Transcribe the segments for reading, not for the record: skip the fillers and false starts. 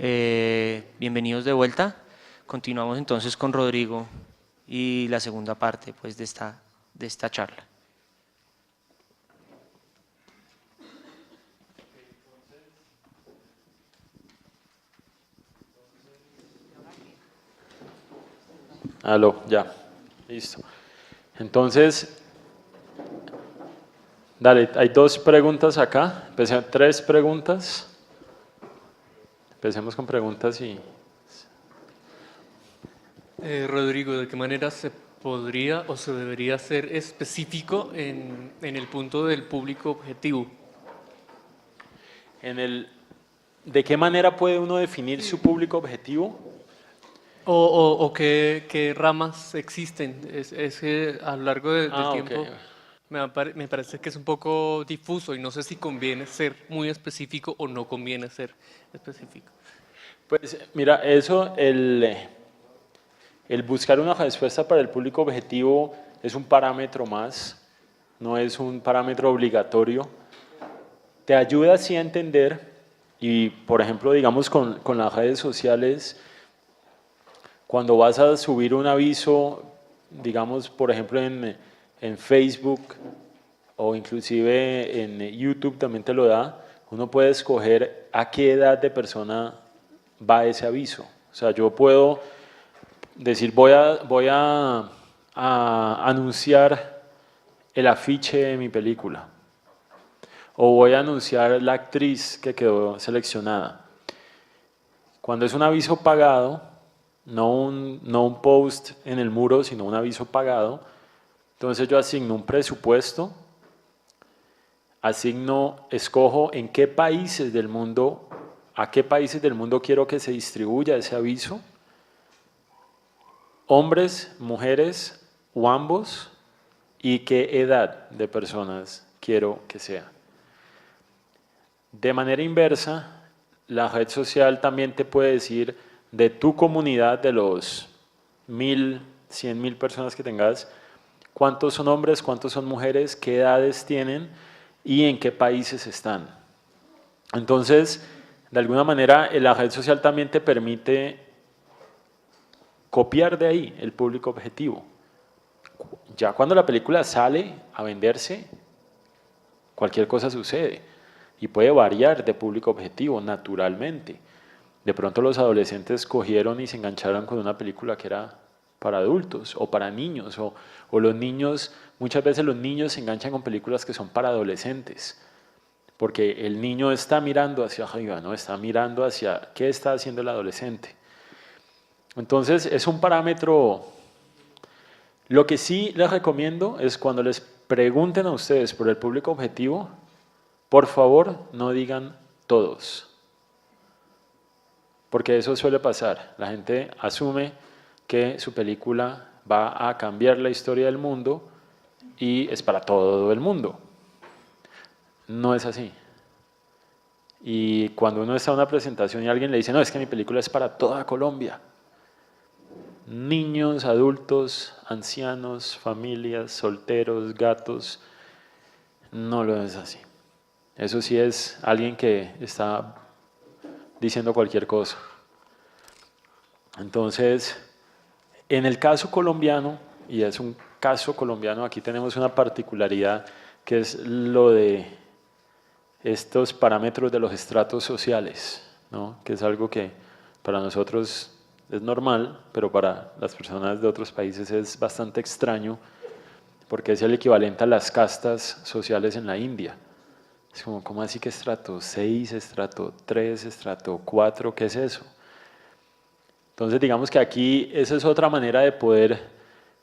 Bienvenidos de vuelta. Continuamos entonces con Rodrigo y la segunda parte pues, de esta charla. Aló, ya, listo. Entonces, dale, hay dos preguntas acá, tres preguntas. Empecemos con preguntas y... Rodrigo, ¿de qué manera se podría o se debería ser específico en el punto del público objetivo? ¿De qué manera puede uno definir su público objetivo? ¿O qué ramas existen? Es que a lo largo del tiempo Ok. me parece que es un poco difuso y no sé si conviene ser muy específico o no conviene ser específico. Pues mira, el buscar una respuesta para el público objetivo es un parámetro más, no es un parámetro obligatorio. Te ayuda así a entender, y por ejemplo, digamos con las redes sociales, cuando vas a subir un aviso, digamos, por ejemplo, en Facebook o inclusive en YouTube también te lo da, uno puede escoger a qué edad de persona va ese aviso. O sea, yo puedo decir, a anunciar el afiche de mi película o voy a anunciar la actriz que quedó seleccionada. Cuando es un aviso pagado, no un post en el muro, sino un aviso pagado, entonces yo asigno un presupuesto, escojo en qué países del mundo, a qué países del mundo quiero que se distribuya ese aviso, hombres, mujeres o ambos, y qué edad de personas quiero que sea. De manera inversa, la red social también te puede decir de tu comunidad, de los 1000, 100.000 personas que tengas, cuántos son hombres, cuántos son mujeres, qué edades tienen y en qué países están. Entonces, de alguna manera, la red social también te permite copiar de ahí el público objetivo. Ya cuando la película sale a venderse, cualquier cosa sucede y puede variar de público objetivo naturalmente. De pronto los adolescentes cogieron y se engancharon con una película que era para adultos o para niños o los niños, muchas veces los niños se enganchan con películas que son para adolescentes porque el niño está mirando hacia arriba, ¿no? Está mirando hacia qué está haciendo el adolescente. Entonces es un parámetro. Lo que sí les recomiendo es cuando les pregunten a ustedes por el público objetivo, por favor no digan todos, porque eso suele pasar. La gente asume que su película va a cambiar la historia del mundo y es para todo el mundo. No es así. Y cuando uno está en una presentación y alguien le dice, no, es que mi película es para toda Colombia, niños, adultos, ancianos, familias, solteros, gatos, no lo es así. Eso sí es alguien que está diciendo cualquier cosa. Entonces, en el caso colombiano, y es un caso colombiano, aquí tenemos una particularidad que es lo de estos parámetros de los estratos sociales, ¿no? Que es algo que para nosotros es normal, pero para las personas de otros países es bastante extraño, porque es el equivalente a las castas sociales en la India. Es como, ¿cómo así que estrato 6, estrato 3, estrato 4? ¿Qué es eso? Entonces digamos que aquí esa es otra manera de poder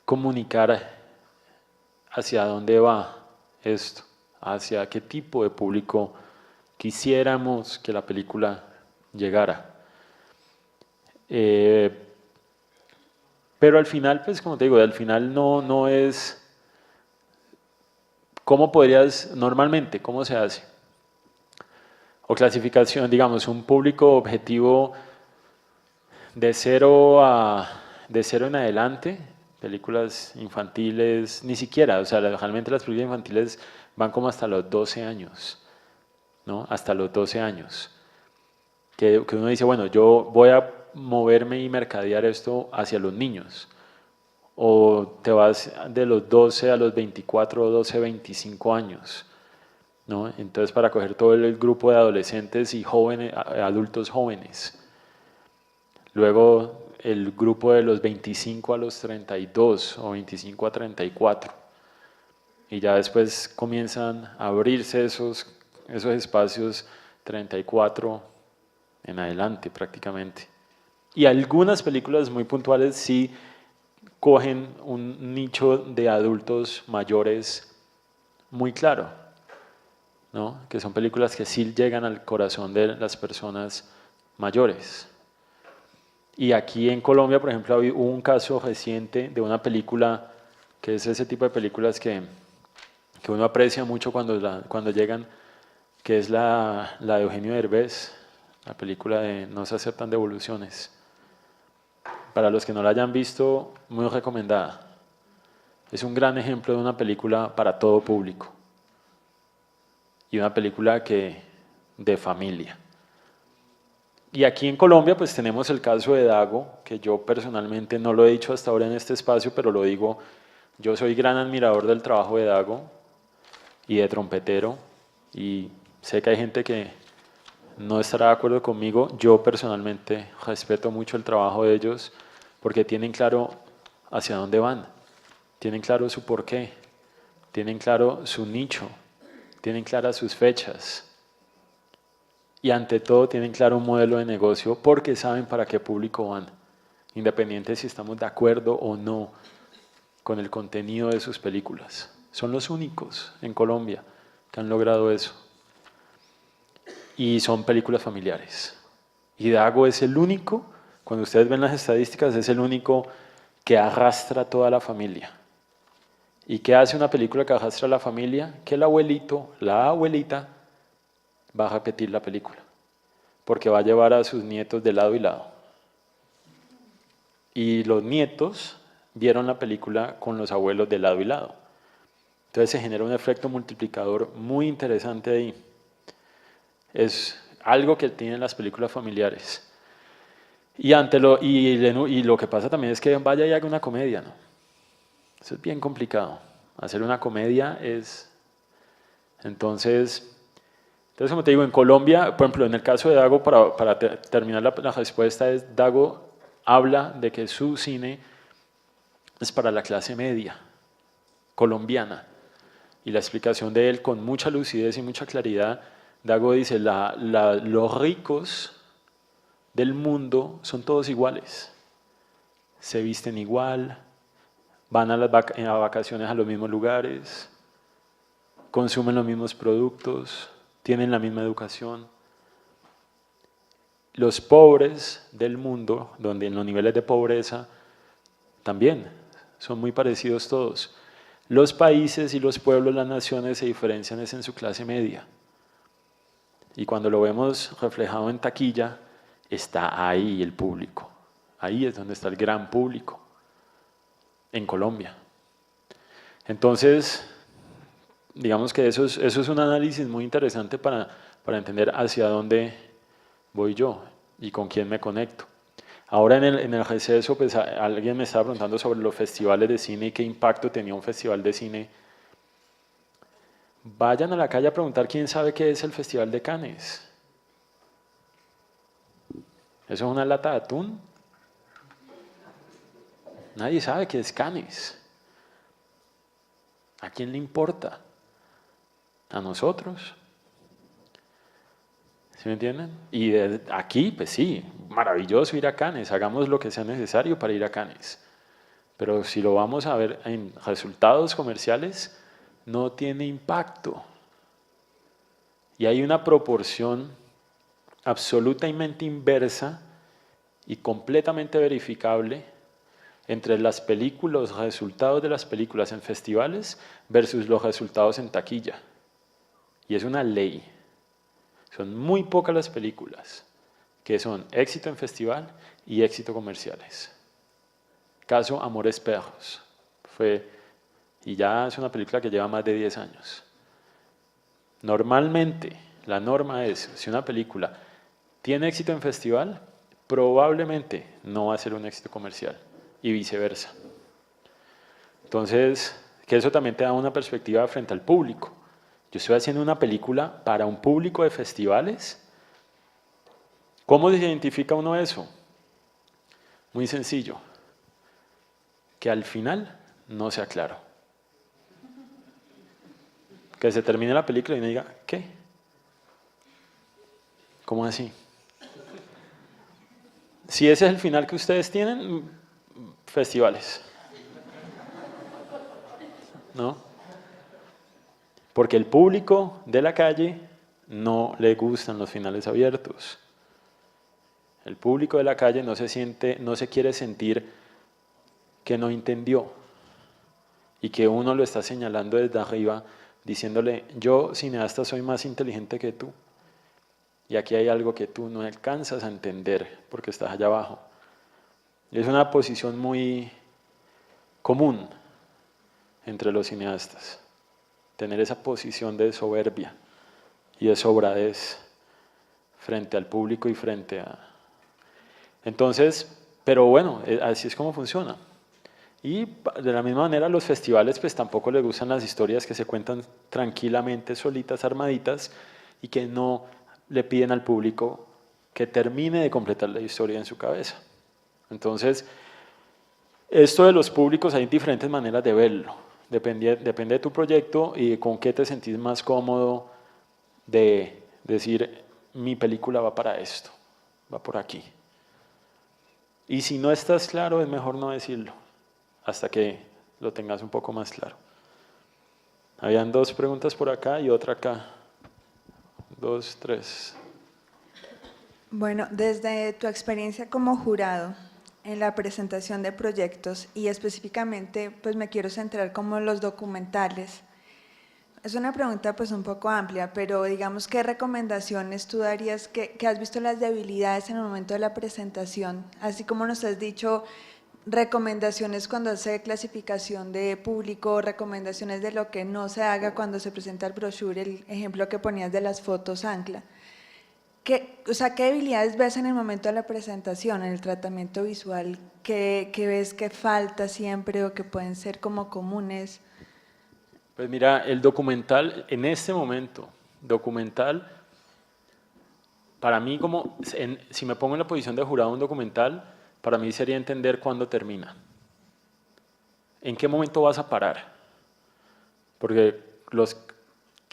comunicar hacia dónde va esto, hacia qué tipo de público quisiéramos que la película llegara. Pero al final, pues como te digo, al final no es... ¿Cómo podrías, normalmente, cómo se hace? O clasificación, digamos, un público objetivo de cero en adelante, películas infantiles, ni siquiera, o sea, realmente las películas infantiles van como hasta los 12 años, ¿no? Hasta los 12 años. que uno dice, bueno, yo voy a moverme y mercadear esto hacia los niños. O te vas de los 12 a los 24 o 12, 25 años, ¿no? Entonces para coger todo el grupo de adolescentes y jóvenes, adultos jóvenes. Luego el grupo de los 25 a los 32 o 25 a 34. Y ya después comienzan a abrirse esos espacios 34 en adelante prácticamente. Y algunas películas muy puntuales sí cogen un nicho de adultos mayores muy claro, ¿no? Que son películas que sí llegan al corazón de las personas mayores. Y aquí en Colombia, por ejemplo, hubo un caso reciente de una película que es ese tipo de películas que uno aprecia mucho cuando llegan, que es la de Eugenio Derbez, la película de No se aceptan devoluciones. Para los que no la hayan visto, muy recomendada. Es un gran ejemplo de una película para todo público y una película de familia. Y aquí en Colombia pues tenemos el caso de Dago, que yo personalmente no lo he dicho hasta ahora en este espacio, pero lo digo, yo soy gran admirador del trabajo de Dago y de Trompetero, y sé que hay gente que no estará de acuerdo conmigo. Yo personalmente respeto mucho el trabajo de ellos porque tienen claro hacia dónde van, tienen claro su porqué, tienen claro su nicho, tienen claras sus fechas y ante todo tienen claro un modelo de negocio porque saben para qué público van, independiente si estamos de acuerdo o no con el contenido de sus películas. Son los únicos en Colombia que han logrado eso. Y son películas familiares. Y Dago es el único, cuando ustedes ven las estadísticas, es el único que arrastra a toda la familia. ¿Y qué hace una película que arrastra a la familia? Que el abuelito, la abuelita, va a repetir la película. Porque va a llevar a sus nietos de lado y lado. Y los nietos vieron la película con los abuelos de lado y lado. Entonces se genera un efecto multiplicador muy interesante ahí. Es algo que tienen las películas familiares. Y lo que pasa también es que vaya y haga una comedia, ¿no? Eso es bien complicado. Hacer una comedia es... Entonces, como te digo, en Colombia, por ejemplo, en el caso de Dago, para terminar la respuesta es, Dago habla de que su cine es para la clase media colombiana. Y la explicación de él con mucha lucidez y mucha claridad, Dago dice, los ricos del mundo son todos iguales. Se visten igual, van a vacaciones a los mismos lugares, consumen los mismos productos, tienen la misma educación. Los pobres del mundo, donde en los niveles de pobreza también son muy parecidos todos. Los países y los pueblos, las naciones se diferencian es en su clase media. Y cuando lo vemos reflejado en taquilla, está ahí el público. Ahí es donde está el gran público, en Colombia. Entonces, digamos que eso es un análisis muy interesante para entender hacia dónde voy yo y con quién me conecto. Ahora en el receso, pues alguien me estaba preguntando sobre los festivales de cine y qué impacto tenía un festival de cine. Vayan a la calle a preguntar quién sabe qué es el Festival de Cannes. ¿Eso es una lata de atún? Nadie sabe qué es Cannes. ¿A quién le importa? A nosotros. ¿Sí me entienden? Y aquí, pues sí, maravilloso ir a Cannes, hagamos lo que sea necesario para ir a Cannes. Pero si lo vamos a ver en resultados comerciales, no tiene impacto. Y hay una proporción absolutamente inversa y completamente verificable entre las películas, los resultados de las películas en festivales versus los resultados en taquilla. Y es una ley. Son muy pocas las películas que son éxito en festival y éxito comerciales. Caso Amores Perros. Y ya es una película que lleva más de 10 años. Normalmente, la norma es, si una película ¿Tiene éxito en festival? Probablemente no va a ser un éxito comercial y viceversa. Entonces, que eso también te da una perspectiva frente al público. Yo estoy haciendo una película para un público de festivales. ¿Cómo se identifica uno eso? Muy sencillo. Que al final no sea claro. Que se termine la película y uno diga, ¿qué? ¿Cómo así? Si ese es el final que ustedes tienen, festivales. ¿No? Porque el público de la calle no le gustan los finales abiertos. El público de la calle no se quiere sentir que no entendió y que uno lo está señalando desde arriba, diciéndole, yo cineasta soy más inteligente que tú y aquí hay algo que tú no alcanzas a entender porque estás allá abajo. Es una posición muy común entre los cineastas, tener esa posición de soberbia y de sobradez frente al público y frente a... Entonces, pero bueno, así es como funciona. Y de la misma manera los festivales pues tampoco les gustan las historias que se cuentan tranquilamente, solitas, armaditas, y que no le piden al público que termine de completar la historia en su cabeza. Entonces, esto de los públicos hay diferentes maneras de verlo. Depende de tu proyecto y de con qué te sentís más cómodo de decir, mi película va para esto, va por aquí. Y si no estás claro, es mejor no decirlo, hasta que lo tengas un poco más claro. Habían dos preguntas por acá y otra acá. 2, 3. Bueno, desde tu experiencia como jurado en la presentación de proyectos y específicamente pues me quiero centrar como en los documentales. Es una pregunta pues un poco amplia, pero digamos, ¿qué recomendaciones tú darías que has visto las debilidades en el momento de la presentación? Así como nos has dicho, recomendaciones cuando hace clasificación de público, recomendaciones de lo que no se haga cuando se presenta el brochure, el ejemplo que ponías de las fotos ancla. ¿Qué debilidades ves en el momento de la presentación, en el tratamiento visual? ¿Qué ves que falta siempre o que pueden ser como comunes? Pues mira, el documental, en este momento, documental, para mí si me pongo en la posición de jurado de un documental, para mí sería entender cuándo termina. ¿En qué momento vas a parar? Porque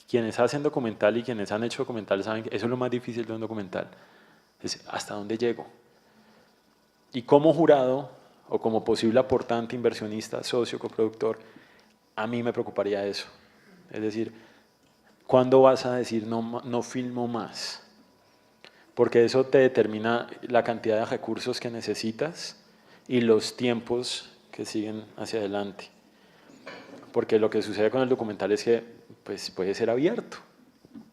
quienes hacen documental y quienes han hecho documental saben que eso es lo más difícil de un documental. Es hasta dónde llego. Y como jurado o como posible aportante, inversionista, socio, coproductor, a mí me preocuparía eso. Es decir, ¿cuándo vas a decir no filmo más? Porque eso te determina la cantidad de recursos que necesitas y los tiempos que siguen hacia adelante. Porque lo que sucede con el documental es que pues, puede ser abierto,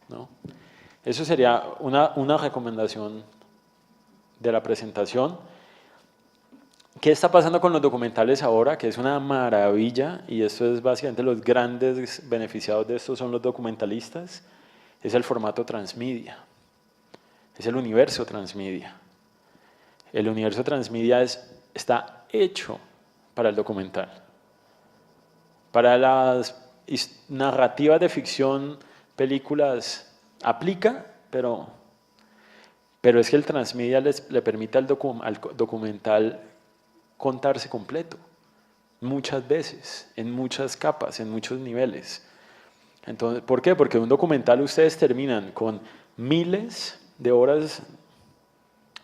¿no? Eso sería una recomendación de la presentación. ¿Qué está pasando con los documentales ahora? Que es una maravilla, y esto es básicamente los grandes beneficiados de esto son los documentalistas, es el formato transmedia, es el universo transmedia. El universo transmedia está hecho para el documental. Para las narrativas de ficción, películas, aplica, pero es que el transmedia le permite al documental contarse completo, muchas veces, en muchas capas, en muchos niveles. Entonces, ¿por qué? Porque un documental ustedes terminan con miles de horas,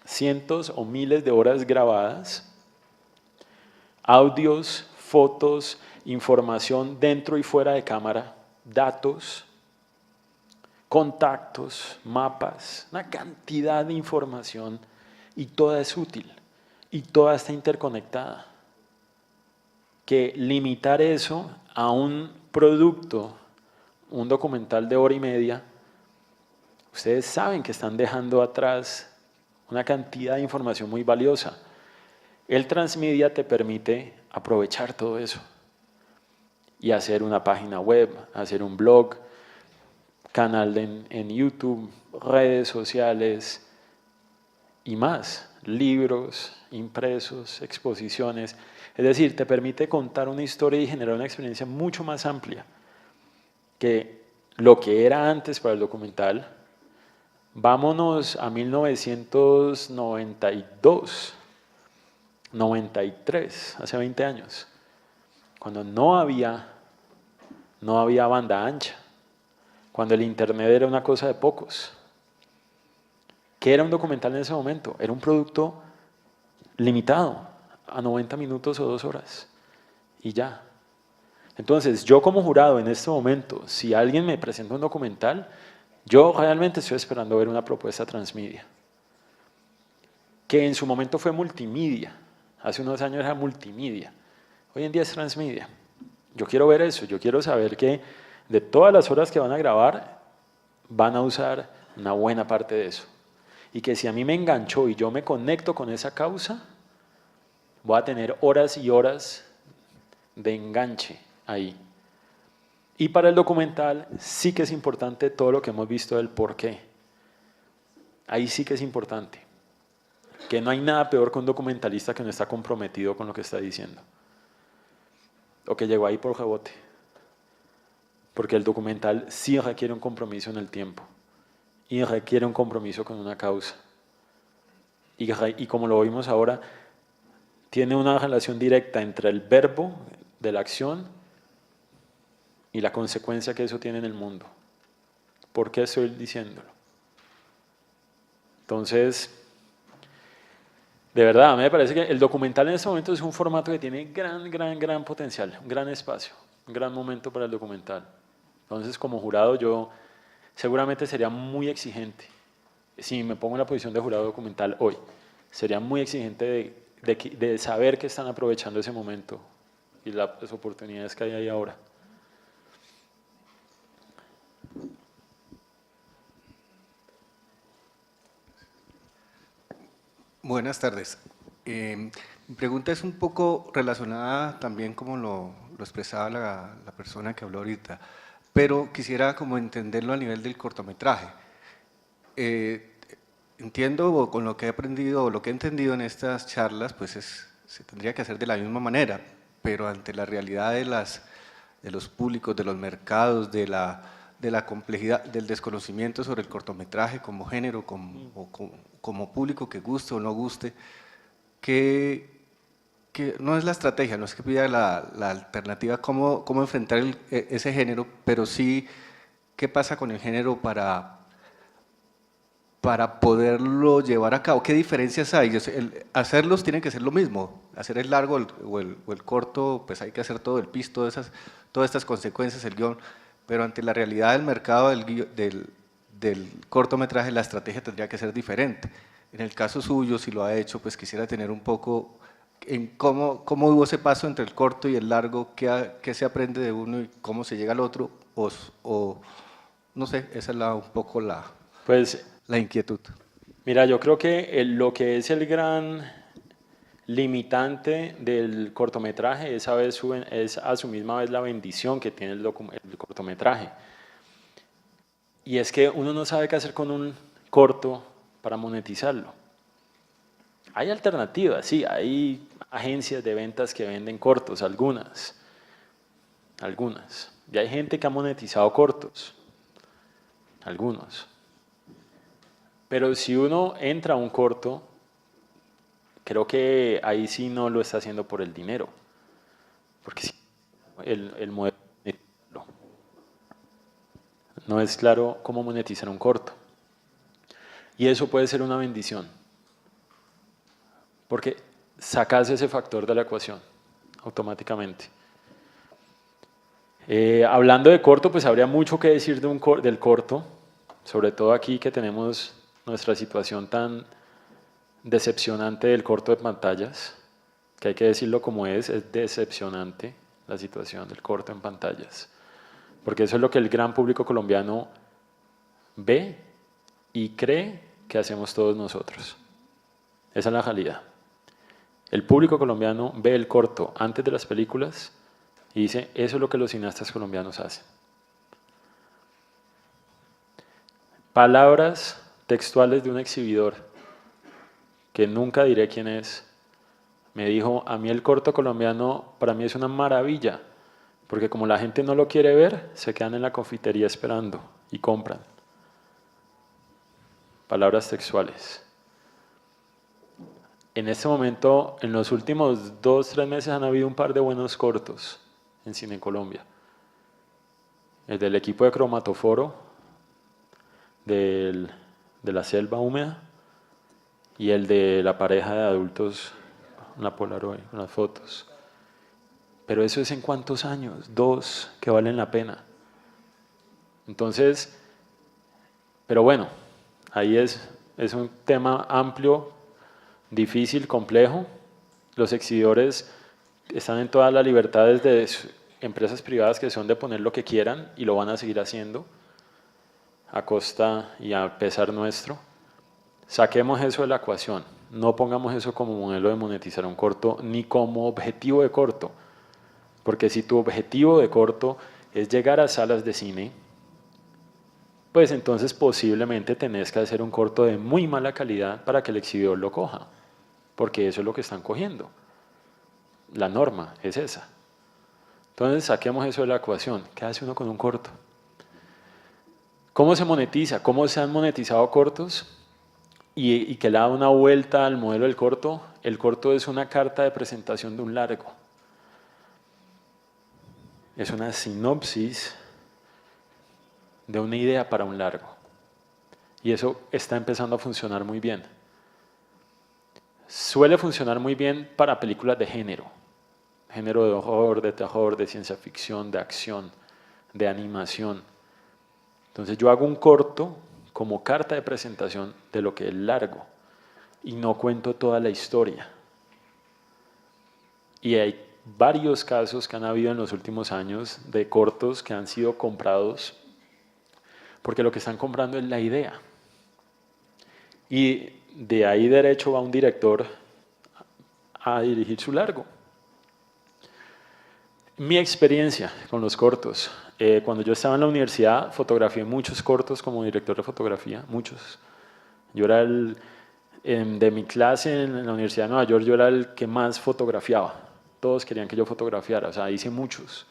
cientos o miles de horas grabadas, audios, fotos, información dentro y fuera de cámara, datos, contactos, mapas, una cantidad de información y toda es útil y toda está interconectada. Que limitar eso a un producto, un documental de hora y media, ustedes saben que están dejando atrás una cantidad de información muy valiosa. El transmedia te permite aprovechar todo eso y hacer una página web, hacer un blog, canal en YouTube, redes sociales, y más, libros, impresos, exposiciones. Es decir, te permite contar una historia y generar una experiencia mucho más amplia que lo que era antes para el documental. Vámonos a 1992, 93, hace 20 años, cuando no había banda ancha, cuando el internet era una cosa de pocos. ¿Qué era un documental en ese momento? Era un producto limitado a 90 minutos o 2 horas y ya. Entonces, yo como jurado en este momento, si alguien me presenta un documental, yo realmente estoy esperando ver una propuesta transmedia, que en su momento fue multimedia, hace unos años era multimedia, hoy en día es transmedia. Yo quiero ver eso, yo quiero saber que de todas las horas que van a grabar, van a usar una buena parte de eso. Y que si a mí me enganchó y yo me conecto con esa causa, voy a tener horas y horas de enganche ahí. Y para el documental sí que es importante todo lo que hemos visto del por qué. Ahí sí que es importante. Que no hay nada peor que un documentalista que no está comprometido con lo que está diciendo. O que llegó ahí por rebote. Porque el documental sí requiere un compromiso en el tiempo. Y requiere un compromiso con una causa. Y como lo vimos ahora, tiene una relación directa entre el verbo de la acción y la consecuencia que eso tiene en el mundo. ¿Por qué estoy diciéndolo? Entonces, de verdad, a mí me parece que el documental en este momento es un formato que tiene gran potencial, un gran espacio, un gran momento para el documental. Entonces, como jurado, yo seguramente sería muy exigente. Si me pongo en la posición de jurado documental hoy, sería muy exigente de saber que están aprovechando ese momento y las oportunidades que hay ahí ahora. Buenas tardes. Mi pregunta es un poco relacionada también como lo expresaba la persona que habló ahorita, pero quisiera como entenderlo a nivel del cortometraje. Entiendo con lo que he aprendido o lo que he entendido en estas charlas, pues se tendría que hacer de la misma manera, pero ante la realidad de los públicos, de los mercados, de la complejidad, del desconocimiento sobre el cortometraje como género, como público que guste o no guste, que no es la estrategia, no es que pida la alternativa, cómo enfrentar ese género, pero sí qué pasa con el género para poderlo llevar a cabo. ¿Qué diferencias hay? Hacerlos tiene que ser lo mismo, hacer el largo o el corto, pues hay que hacer todo el pis, todas estas consecuencias, el guión, pero ante la realidad del mercado del cortometraje, la estrategia tendría que ser diferente. En el caso suyo, si lo ha hecho, pues quisiera tener un poco en cómo hubo ese paso entre el corto y el largo, qué se aprende de uno y cómo se llega al otro, o no sé, esa es un poco la inquietud. Mira, yo creo que lo que es el gran limitante del cortometraje es a su misma vez la bendición que tiene el cortometraje. Y es que uno no sabe qué hacer con un corto para monetizarlo. Hay alternativas, sí, hay agencias de ventas que venden cortos, algunas. Y hay gente que ha monetizado cortos, algunos. Pero si uno entra a un corto, creo que ahí sí no lo está haciendo por el dinero, porque el modelo no es claro cómo monetizar un corto. Y eso puede ser una bendición, porque sacas ese factor de la ecuación automáticamente. Hablando de corto, pues habría mucho que decir del corto, sobre todo aquí que tenemos nuestra situación tan decepcionante del corto de pantallas, que hay que decirlo como es decepcionante la situación del corto en pantallas, porque eso es lo que el gran público colombiano ve y cree que hacemos todos nosotros. Esa es la realidad. El público colombiano ve el corto antes de las películas y dice, eso es lo que los cineastas colombianos hacen. Palabras textuales de un exhibidor que nunca diré quién es, me dijo, a mí el corto colombiano para mí es una maravilla, porque como la gente no lo quiere ver, se quedan en la confitería esperando y compran. Palabras textuales. En este momento, en los últimos 2-3 meses han habido un par de buenos cortos en Cine Colombia. El del equipo de Cromatoforo, de la selva húmeda, y el de la pareja de adultos, una Polaroid, unas fotos. Pero eso es en cuántos años, 2 que valen la pena. Entonces, pero bueno, ahí es un tema amplio, difícil, complejo. Los exhibidores están en todas las libertades de empresas privadas que son de poner lo que quieran y lo van a seguir haciendo a costa y a pesar nuestro. Saquemos eso de la ecuación, no pongamos eso como modelo de monetizar un corto ni como objetivo de corto, porque si tu objetivo de corto es llegar a salas de cine, pues entonces posiblemente tenés que hacer un corto de muy mala calidad para que el exhibidor lo coja, porque eso es lo que están cogiendo. La norma es esa. Entonces saquemos eso de la ecuación. ¿Qué hace uno con un corto? ¿Cómo se monetiza? ¿Cómo se han monetizado cortos? Y que le da una vuelta al modelo del corto. El corto es una carta de presentación de un largo. Es una sinopsis de una idea para un largo. Y eso está empezando a funcionar muy bien. Suele funcionar muy bien para películas de género de horror, de terror, de ciencia ficción, de acción, de animación. Entonces yo hago un corto como carta de presentación de lo que es largo y no cuento toda la historia. Y hay varios casos que han habido en los últimos años de cortos que han sido comprados porque lo que están comprando es la idea. Y de ahí derecho va un director a dirigir su largo. Mi experiencia con los cortos. Cuando yo estaba en la universidad, fotografié muchos cortos como director de fotografía, muchos. Yo era de mi clase en la Universidad de Nueva York, yo era el que más fotografiaba. Todos querían que yo fotografiara, o sea, hice muchos.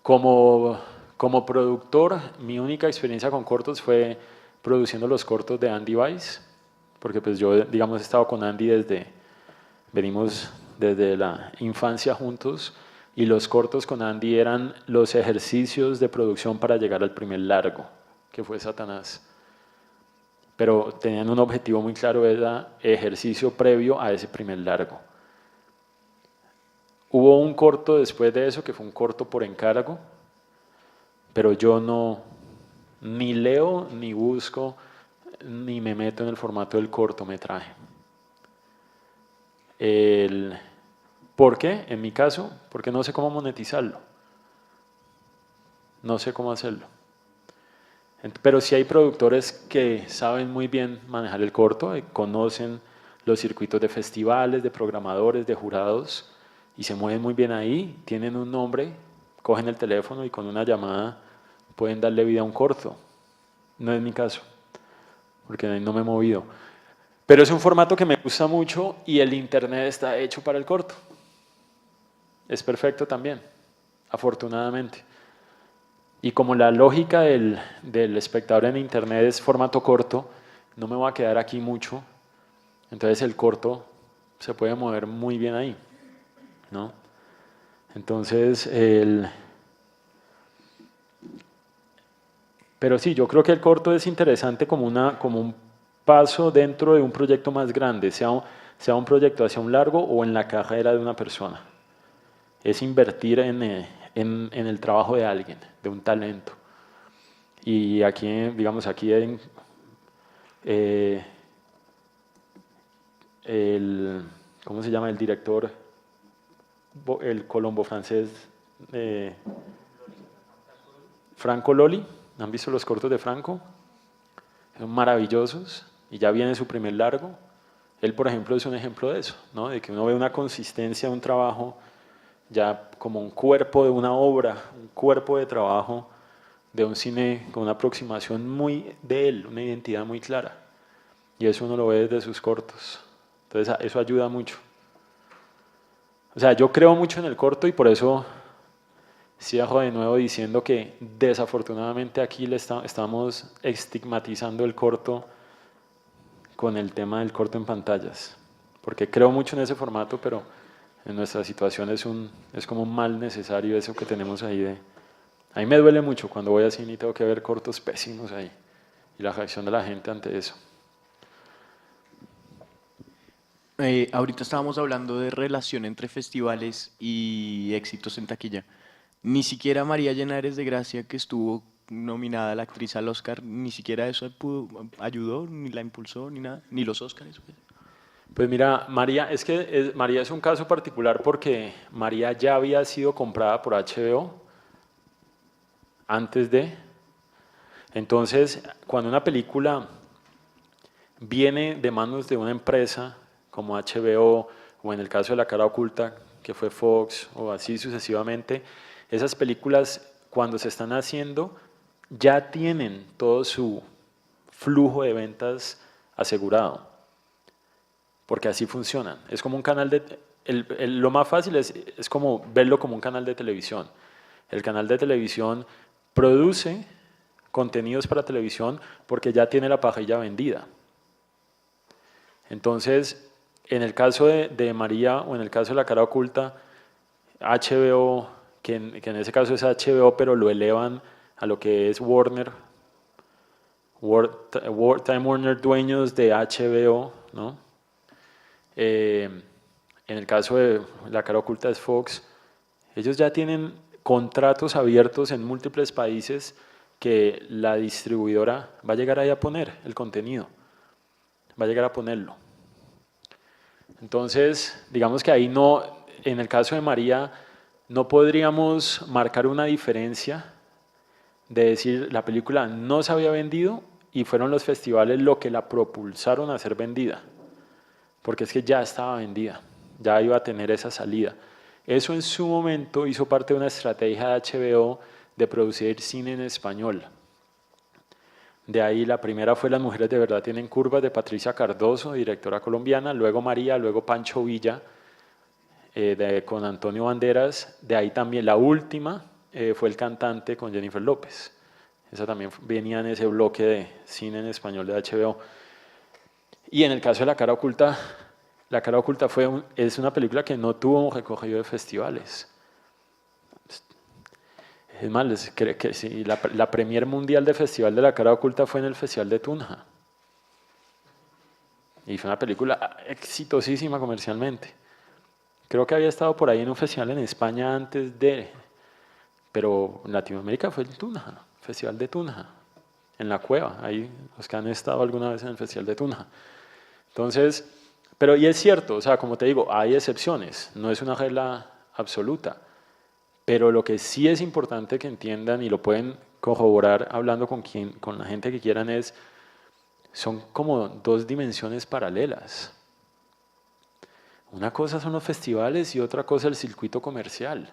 Como productor, mi única experiencia con cortos fue produciendo los cortos de Andy Weiss, porque pues yo, digamos, he estado con Andy venimos desde la infancia juntos, y los cortos con Andy eran los ejercicios de producción para llegar al primer largo, que fue Satanás. Pero tenían un objetivo muy claro, era ejercicio previo a ese primer largo. Hubo un corto después de eso, que fue un corto por encargo, pero yo ni leo, ni busco, ni me meto en el formato del cortometraje. ¿Por qué? En mi caso, porque no sé cómo monetizarlo. No sé cómo hacerlo. Pero sí hay productores que saben muy bien manejar el corto, conocen los circuitos de festivales, de programadores, de jurados, y se mueven muy bien ahí, tienen un nombre, cogen el teléfono y con una llamada pueden darle vida a un corto. No es mi caso, porque no me he movido. Pero es un formato que me gusta mucho y el internet está hecho para el corto. Es perfecto también, afortunadamente. Y como la lógica del espectador en internet es formato corto, no me voy a quedar aquí mucho, entonces el corto se puede mover muy bien ahí, ¿no? Entonces, pero sí, yo creo que el corto es interesante como un paso dentro de un proyecto más grande, sea un proyecto hacia un largo o en la carrera de una persona. Es invertir en el trabajo de alguien, de un talento. Y aquí, digamos, ¿cómo se llama el director? El colombo-francés Franco Loli. ¿Han visto los cortos de Franco? Son maravillosos y ya viene su primer largo. Él, por ejemplo, es un ejemplo de eso, ¿no? De que uno ve una consistencia de un trabajo ya como un cuerpo de una obra, un cuerpo de trabajo de un cine con una aproximación muy de él, una identidad muy clara. y eso uno lo ve desde sus cortos. Entonces eso ayuda mucho. O sea, yo creo mucho en el corto y por eso cierro de nuevo diciendo que desafortunadamente aquí estamos estigmatizando el corto con el tema del corto en pantallas, porque creo mucho en ese formato, pero en nuestra situación es como un mal necesario eso que tenemos ahí. A mí me duele mucho cuando voy a cine y tengo que ver cortos pésimos ahí, y la reacción de la gente ante eso. Ahorita estábamos hablando de relación entre festivales y éxitos en taquilla. Ni siquiera María Llenares de Gracia, que estuvo nominada la actriz al Oscar, ni siquiera eso ayudó, ni la impulsó, ni nada, ni los Oscars. Pues. Pues mira, María, María es un caso particular porque María ya había sido comprada por HBO antes de. Entonces, cuando una película viene de manos de una empresa como HBO o en el caso de La Cara Oculta, que fue Fox o así sucesivamente, esas películas cuando se están haciendo ya tienen todo su flujo de ventas asegurado, porque así funcionan. Es como un canal de... lo más fácil es como verlo como un canal de televisión. El canal de televisión produce contenidos para televisión porque ya tiene la parrilla vendida. Entonces, en el caso de María o en el caso de La Cara Oculta, HBO, que en ese caso es HBO, pero lo elevan a lo que es Warner, Time Warner, dueños de HBO, ¿no? En el caso de La Cara Oculta es Fox, ellos ya tienen contratos abiertos en múltiples países que la distribuidora va a llegar ahí a poner el contenido, va a llegar a ponerlo. Entonces, digamos que ahí no, en el caso de María, no podríamos marcar una diferencia de decir la película no se había vendido y fueron los festivales lo que la propulsaron a ser vendida, porque es que ya estaba vendida, ya iba a tener esa salida. Eso en su momento hizo parte de una estrategia de HBO de producir cine en español. De ahí la primera fue Las mujeres de verdad tienen curvas, de Patricia Cardoso, directora colombiana, luego María, luego Pancho Villa, con Antonio Banderas. De ahí también la última fue El cantante con Jennifer López. Esa también venía en ese bloque de cine en español de HBO. Y en el caso de La Cara Oculta es una película que no tuvo un recorrido de festivales. Es más, creo que sí, la premier mundial de Festival de La Cara Oculta fue en el Festival de Tunja. Y fue una película exitosísima comercialmente. Creo que había estado por ahí en un festival en España antes de, pero en Latinoamérica fue el Tunja, Festival de Tunja, en La Cueva, ahí los que han estado alguna vez en el Festival de Tunja. Entonces, pero y es cierto, o sea, como te digo, hay excepciones, no es una regla absoluta. Pero lo que sí es importante que entiendan y lo pueden corroborar hablando con la gente que quieran son como dos dimensiones paralelas. Una cosa son los festivales y otra cosa el circuito comercial.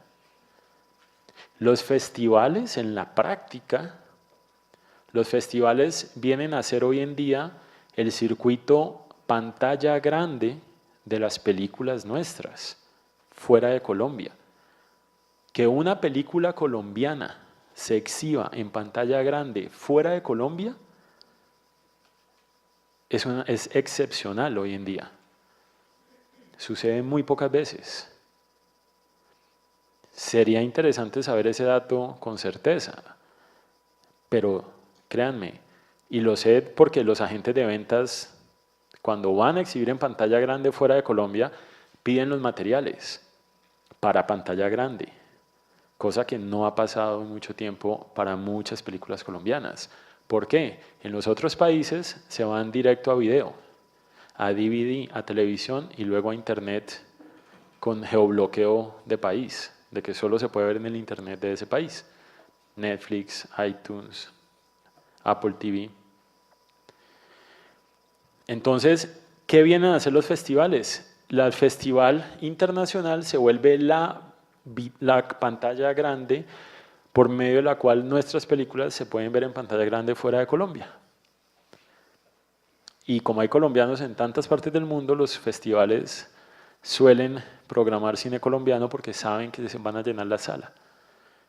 Los festivales en la práctica, los festivales vienen a ser hoy en día el circuito pantalla grande de las películas nuestras, fuera de Colombia. Que una película colombiana se exhiba en pantalla grande fuera de Colombia es excepcional hoy en día. Sucede muy pocas veces. Sería interesante saber ese dato con certeza, pero créanme, y lo sé porque los agentes de ventas, cuando van a exhibir en pantalla grande fuera de Colombia, piden los materiales para pantalla grande. Cosa que no ha pasado en mucho tiempo para muchas películas colombianas. ¿Por qué? En los otros países se van directo a video, a DVD, a televisión y luego a internet con geobloqueo de país, de que solo se puede ver en el internet de ese país. Netflix, iTunes, Apple TV. Entonces, ¿qué vienen a hacer los festivales? El festival internacional se vuelve la pantalla grande por medio de la cual nuestras películas se pueden ver en pantalla grande fuera de Colombia. Y como hay colombianos en tantas partes del mundo, los festivales suelen programar cine colombiano porque saben que se van a llenar la sala.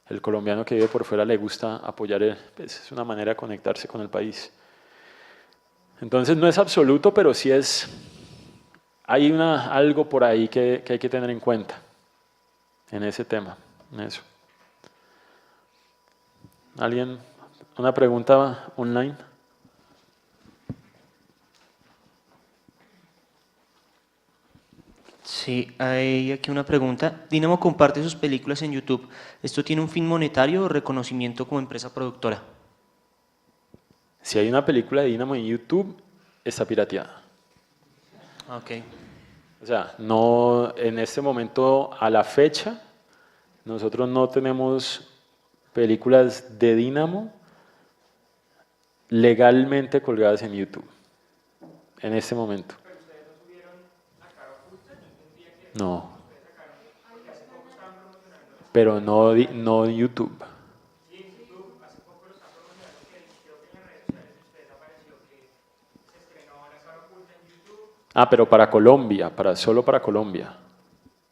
El colombiano que vive por fuera le gusta apoyar, pues, es una manera de conectarse con el país. Entonces no es absoluto, pero sí hay algo por ahí que hay que tener en cuenta en ese tema, en eso. ¿Alguien? ¿Una pregunta online? Sí, hay aquí una pregunta. Dynamo comparte sus películas en YouTube. ¿Esto tiene un fin monetario o reconocimiento como empresa productora? Si hay una película de Dynamo en YouTube, está pirateada. Ok. O sea, no, en este momento, a la fecha, nosotros no tenemos películas de Dynamo legalmente colgadas en YouTube. En este momento. No. Pero no en YouTube. Ah, pero para Colombia, solo para Colombia.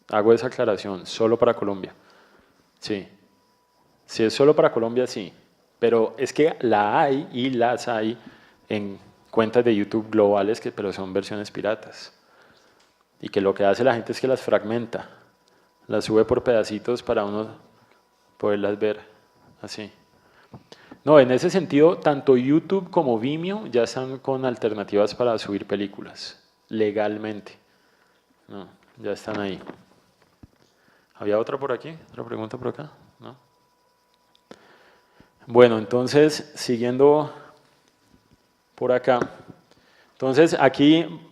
Hago esa aclaración, solo para Colombia. Sí. Si es solo para Colombia, sí. Pero es que la hay y las hay en cuentas de YouTube globales, pero son versiones piratas. Y que lo que hace la gente es que las fragmenta, las sube por pedacitos para uno poderlas ver así. No, en ese sentido, tanto YouTube como Vimeo ya están con alternativas para subir películas, legalmente. No, ya están ahí. ¿Había otra por aquí? ¿Otra pregunta por acá? ¿No? Bueno, entonces, siguiendo por acá. Entonces, aquí,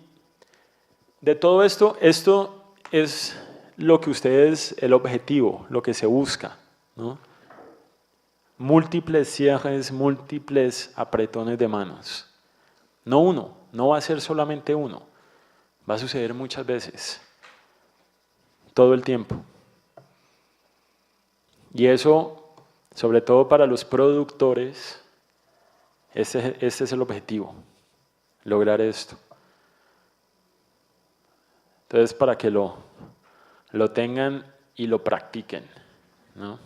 de todo esto es lo que ustedes, el objetivo, lo que se busca, ¿no? Múltiples cierres, múltiples apretones de manos. No uno, no va a ser solamente uno, va a suceder muchas veces, todo el tiempo. Y eso, sobre todo para los productores, este es el objetivo, lograr esto. Entonces, para que lo tengan y lo practiquen, ¿no?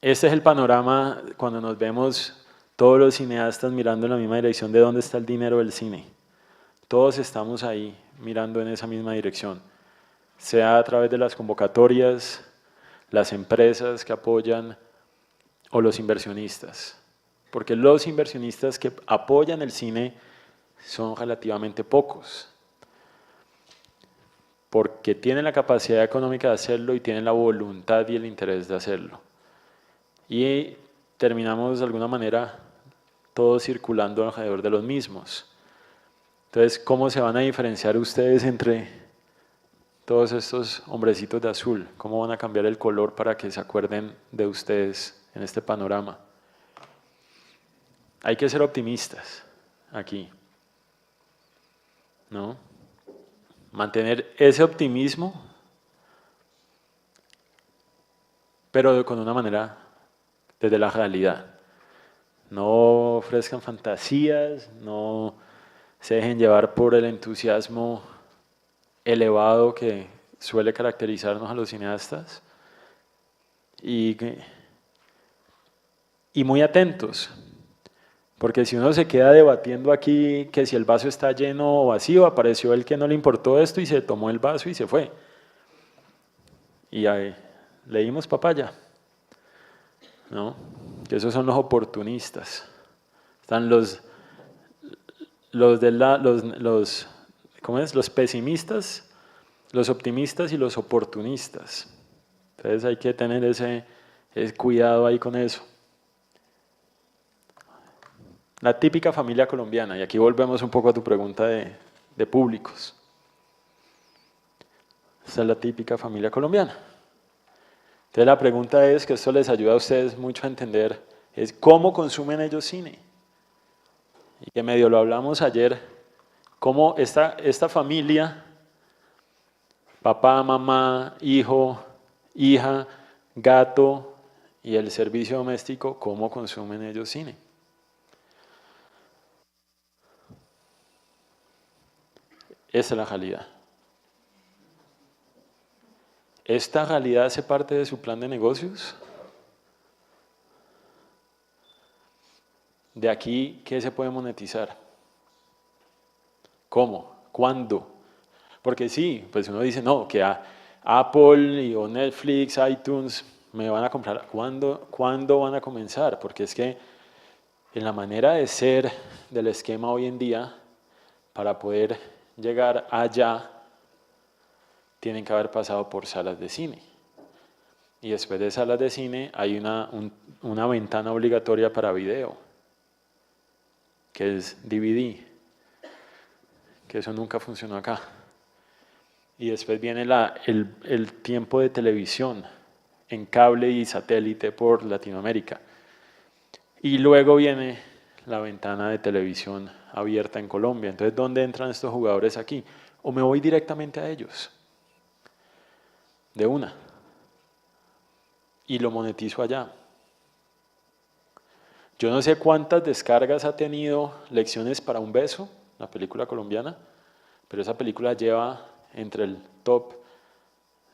Este es el panorama cuando nos vemos todos los cineastas mirando en la misma dirección de dónde está el dinero del cine. Todos estamos ahí mirando en esa misma dirección, sea a través de las convocatorias, las empresas que apoyan o los inversionistas. Porque los inversionistas que apoyan el cine son relativamente pocos. Porque tienen la capacidad económica de hacerlo y tienen la voluntad y el interés de hacerlo. Y terminamos de alguna manera todos circulando alrededor de los mismos. Entonces, ¿cómo se van a diferenciar ustedes entre todos estos hombrecitos de azul? ¿Cómo van a cambiar el color para que se acuerden de ustedes en este panorama? Hay que ser optimistas aquí, ¿no? Mantener ese optimismo, pero con una manera desde la realidad. No ofrezcan fantasías, no se dejen llevar por el entusiasmo elevado que suele caracterizarnos a los cineastas y muy atentos, porque si uno se queda debatiendo aquí que si el vaso está lleno o vacío, apareció el que no le importó esto y se tomó el vaso y se fue. Y ahí leímos papaya, ¿no? Que esos son los oportunistas. Están los pesimistas, los optimistas y los oportunistas. Entonces hay que tener ese cuidado ahí con eso. La típica familia colombiana, y aquí volvemos un poco a tu pregunta de públicos. Esta es la típica familia colombiana. Entonces la pregunta es, que esto les ayuda a ustedes mucho a entender, es cómo consumen ellos cine. Y que medio lo hablamos ayer, cómo esta familia, papá, mamá, hijo, hija, gato y el servicio doméstico, cómo consumen ellos cine. Esa es la realidad. ¿Esta realidad hace parte de su plan de negocios? De aquí, ¿qué se puede monetizar? ¿Cómo? ¿Cuándo? Porque sí, pues uno dice, no, que a Apple o Netflix, iTunes, me van a comprar. ¿Cuándo van a comenzar? Porque es que en la manera de ser del esquema hoy en día, para poder llegar allá, tienen que haber pasado por salas de cine. Y después de salas de cine hay una ventana obligatoria para video, que es DVD, que eso nunca funcionó acá. Y después viene el tiempo de televisión en cable y satélite por Latinoamérica. Y luego viene la ventana de televisión abierta en Colombia. Entonces, ¿dónde entran estos jugadores aquí? ¿O me voy directamente a ellos? De una. Y lo monetizo allá. Yo no sé cuántas descargas ha tenido Lecciones para un beso, la película colombiana, pero esa película lleva entre el top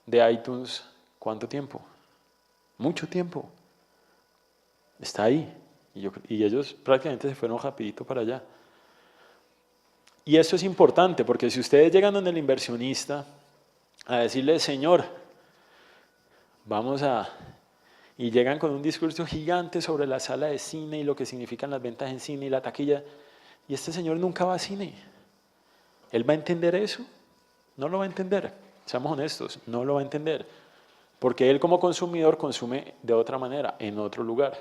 de iTunes, ¿cuánto tiempo? Mucho tiempo. Está ahí. Y ellos prácticamente se fueron rapidito para allá. Y esto es importante, porque si ustedes llegan donde el inversionista a decirle, señor, vamos a... Y llegan con un discurso gigante sobre la sala de cine y lo que significan las ventas en cine y la taquilla, y este señor nunca va a cine. ¿Él va a entender eso? No lo va a entender. Seamos honestos, no lo va a entender. Porque él como consumidor consume de otra manera, en otro lugar.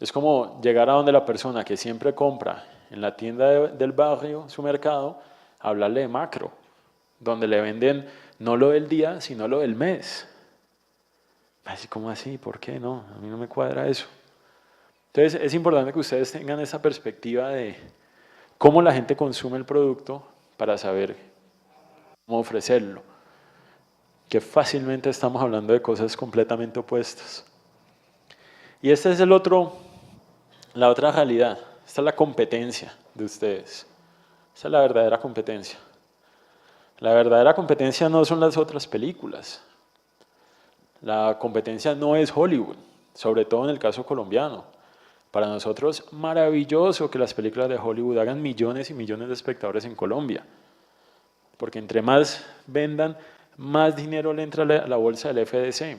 Es como llegar a donde la persona que siempre compra en la tienda del barrio, su mercado, hablarle de macro, donde le venden no lo del día, sino lo del mes. Así como así, ¿por qué no? A mí no me cuadra eso. Entonces es importante que ustedes tengan esa perspectiva de cómo la gente consume el producto para saber cómo ofrecerlo. Que fácilmente estamos hablando de cosas completamente opuestas. Y esta es la otra realidad. Esta es la competencia de ustedes. Esta es la verdadera competencia. La verdadera competencia no son las otras películas. La competencia no es Hollywood, sobre todo en el caso colombiano. Para nosotros, maravilloso que las películas de Hollywood hagan millones y millones de espectadores en Colombia. Porque entre más vendan, más dinero le entra a la bolsa del FDC.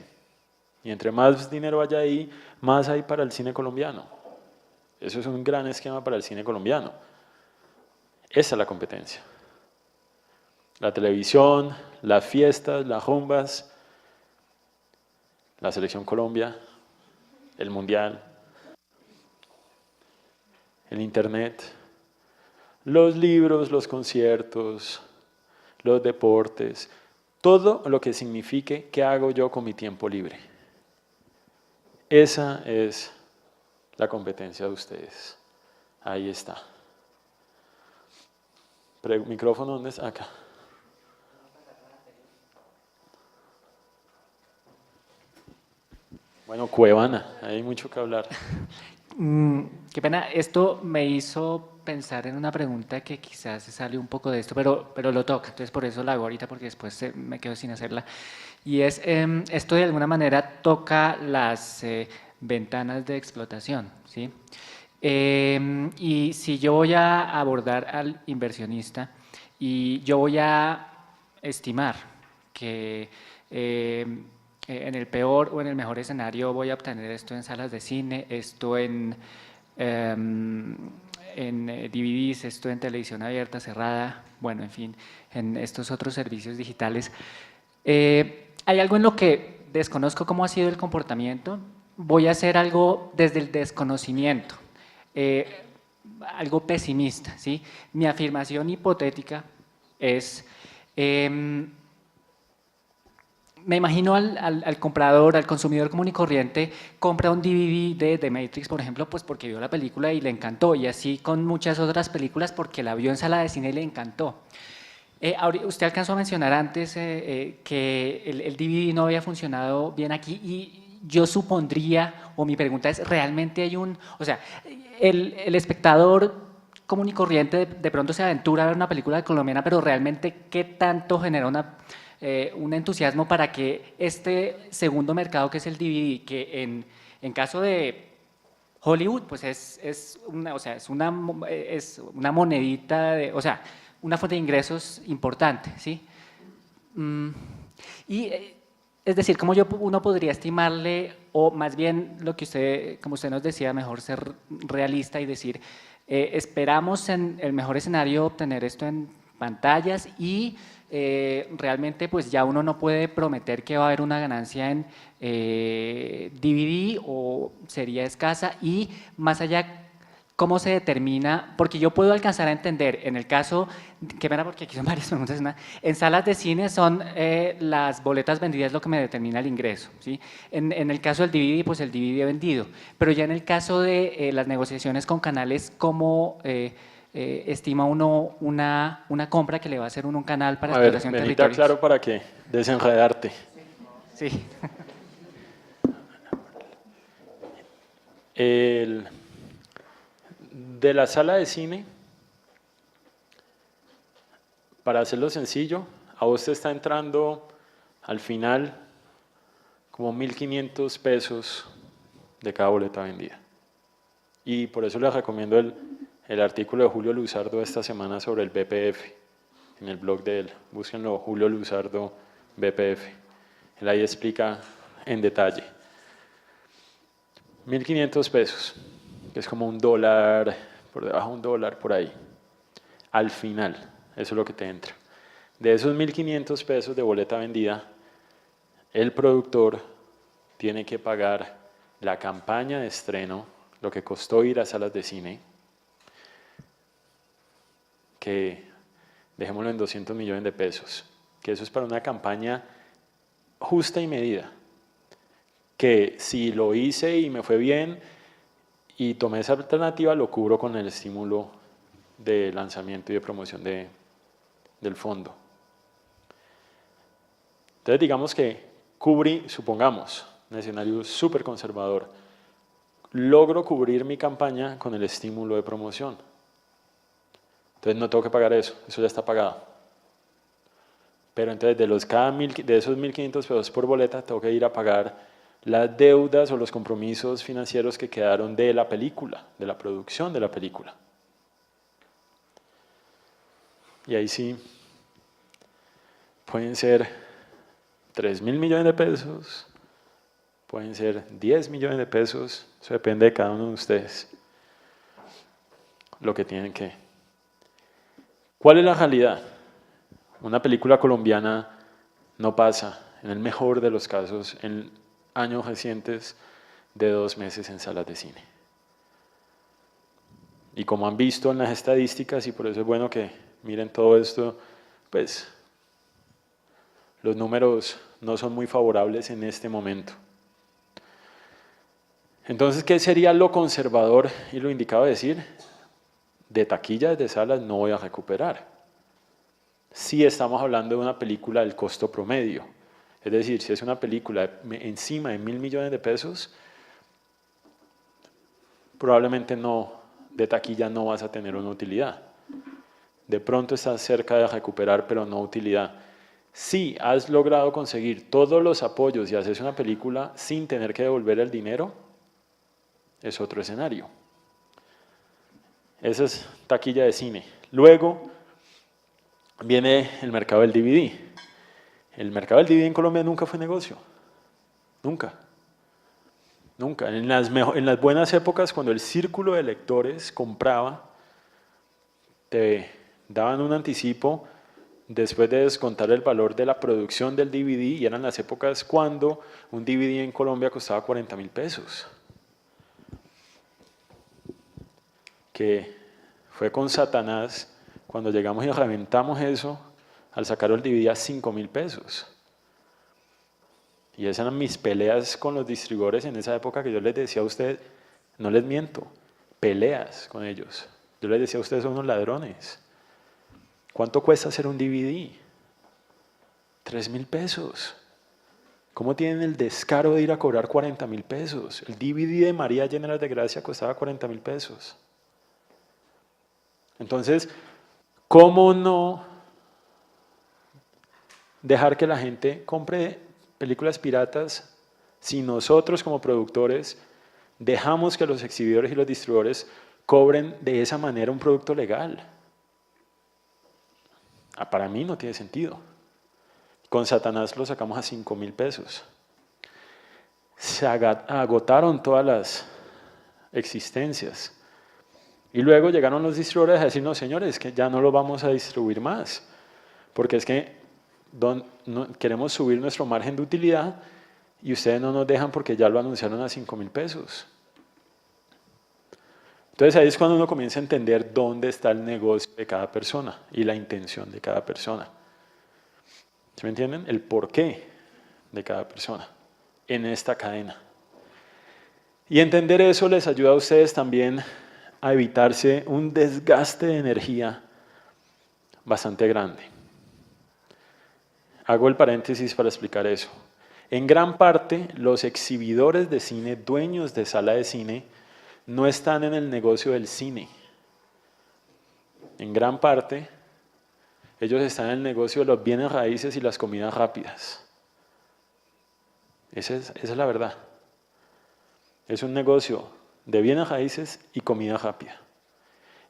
Y entre más dinero haya ahí, más hay para el cine colombiano. Eso es un gran esquema para el cine colombiano. Esa es la competencia. La televisión, las fiestas, las rumbas, la Selección Colombia, el Mundial, el Internet, los libros, los conciertos, los deportes, todo lo que signifique qué hago yo con mi tiempo libre. Esa es la competencia de ustedes. Ahí está. ¿Micrófono dónde está? Acá. Bueno, Cuevana, hay mucho que hablar. Qué pena, esto me hizo pensar en una pregunta que quizás se sale un poco de esto, pero lo toca, entonces por eso la hago ahorita porque después me quedo sin hacerla. Y es, esto de alguna manera toca las ventanas de explotación, ¿sí? Y si yo voy a abordar al inversionista y yo voy a estimar que en el peor o en el mejor escenario voy a obtener esto en salas de cine, esto en DVDs, esto en televisión abierta, cerrada, bueno, en fin, en estos otros servicios digitales. Hay algo en lo que desconozco cómo ha sido el comportamiento, voy a hacer algo desde el desconocimiento, algo pesimista, ¿sí? Mi afirmación hipotética es, me imagino al comprador, al consumidor común y corriente, compra un DVD de The Matrix, por ejemplo, pues porque vio la película y le encantó, y así con muchas otras películas porque la vio en sala de cine y le encantó. Usted alcanzó a mencionar antes que el DVD no había funcionado bien aquí y yo supondría, o mi pregunta es, ¿realmente hay o sea, el espectador común y corriente de pronto se aventura a ver una película colombiana, pero realmente qué tanto genera un entusiasmo para que este segundo mercado que es el DVD, que en caso de Hollywood, pues es una, o sea, es una monedita, o sea, una fuente de ingresos importante, ¿sí? Es decir, cómo uno podría estimarle, o más bien lo que usted, como usted nos decía, mejor ser realista y decir, esperamos en el mejor escenario obtener esto en pantallas y realmente pues ya uno no puede prometer que va a haber una ganancia en DVD o sería escasa y más allá, ¿cómo se determina? Porque yo puedo alcanzar a entender, en el caso, qué pena porque aquí son varias preguntas, en salas de cine son las boletas vendidas lo que me determina el ingreso, ¿sí? En el caso del DVD, pues el DVD vendido, pero ya en el caso de las negociaciones con canales, ¿cómo estima uno una compra que le va a hacer uno un canal para A ver, explotación de Benita, territorios? claro para que desenredarte. Sí. De la sala de cine, para hacerlo sencillo, a vos te está entrando al final como 1.500 pesos de cada boleta vendida. Y por eso les recomiendo el artículo de Julio Luzardo esta semana sobre el BPF, en el blog de él. Búsquenlo, Julio Luzardo BPF. Él ahí explica en detalle. 1.500 pesos, que es como $1, por debajo de $1, por ahí. Al final, eso es lo que te entra. De esos 1.500 pesos de boleta vendida, el productor tiene que pagar la campaña de estreno, lo que costó ir a salas de cine, que dejémoslo en 200 millones de pesos, que eso es para una campaña justa y medida, que si lo hice y me fue bien y tomé esa alternativa, lo cubro con el estímulo de lanzamiento y de promoción del fondo. Entonces digamos que supongamos, un escenario súper conservador, logro cubrir mi campaña con el estímulo de promoción. Entonces no tengo que pagar eso ya está pagado. Pero entonces de esos 1.500 pesos por boleta tengo que ir a pagar las deudas o los compromisos financieros que quedaron de la película, de la producción de la película. Y ahí sí, pueden ser 3.000 millones de pesos, pueden ser 10 millones de pesos, eso depende de cada uno de ustedes, lo que tienen que. ¿Cuál es la realidad? Una película colombiana no pasa, en el mejor de los casos, en años recientes, de 2 meses en salas de cine. Y como han visto en las estadísticas, y por eso es bueno que miren todo esto, pues los números no son muy favorables en este momento. Entonces, ¿qué sería lo conservador y lo indicado de decir? De taquillas de salas no voy a recuperar. Si estamos hablando de una película del costo promedio, es decir, si es una película encima de 1.000 millones de pesos, probablemente de taquilla no vas a tener una utilidad. De pronto estás cerca de recuperar, pero no utilidad. Si has logrado conseguir todos los apoyos y haces una película sin tener que devolver el dinero, es otro escenario. Esa es taquilla de cine. Luego viene el mercado del DVD. El mercado del DVD en Colombia nunca fue negocio. Nunca. Nunca. En las buenas épocas, cuando el círculo de lectores compraba, te daban un anticipo después de descontar el valor de la producción del DVD, y eran las épocas cuando un DVD en Colombia costaba 40.000 pesos. Que fue con Satanás cuando llegamos y reventamos eso al sacar el DVD a 5.000 pesos. Y esas eran mis peleas con los distribuidores en esa época, que yo les decía a ustedes, no les miento, peleas con ellos. Yo les decía a ustedes, son unos ladrones. ¿Cuánto cuesta hacer un DVD? 3.000 pesos. ¿Cómo tienen el descaro de ir a cobrar 40.000 pesos? El DVD de María Llena de Gracia costaba 40.000 pesos. Entonces, ¿cómo no dejar que la gente compre películas piratas si nosotros como productores dejamos que los exhibidores y los distribuidores cobren de esa manera un producto legal? Para mí no tiene sentido. Con Satanás lo sacamos a 5.000 pesos. Se agotaron todas las existencias. Y luego llegaron los distribuidores a decir, no señores, que ya no lo vamos a distribuir más, porque es que queremos subir nuestro margen de utilidad y ustedes no nos dejan porque ya lo anunciaron a 5.000 pesos. Entonces ahí es cuando uno comienza a entender dónde está el negocio de cada persona y la intención de cada persona. ¿Sí me entienden? El porqué de cada persona en esta cadena. Y entender eso les ayuda a ustedes también a evitarse un desgaste de energía bastante grande. Hago el paréntesis para explicar eso. En gran parte, los exhibidores de cine, dueños de sala de cine, no están en el negocio del cine. En gran parte, ellos están en el negocio de los bienes raíces y las comidas rápidas. Esa es la verdad. Es un negocio de bienes raíces y comida rápida.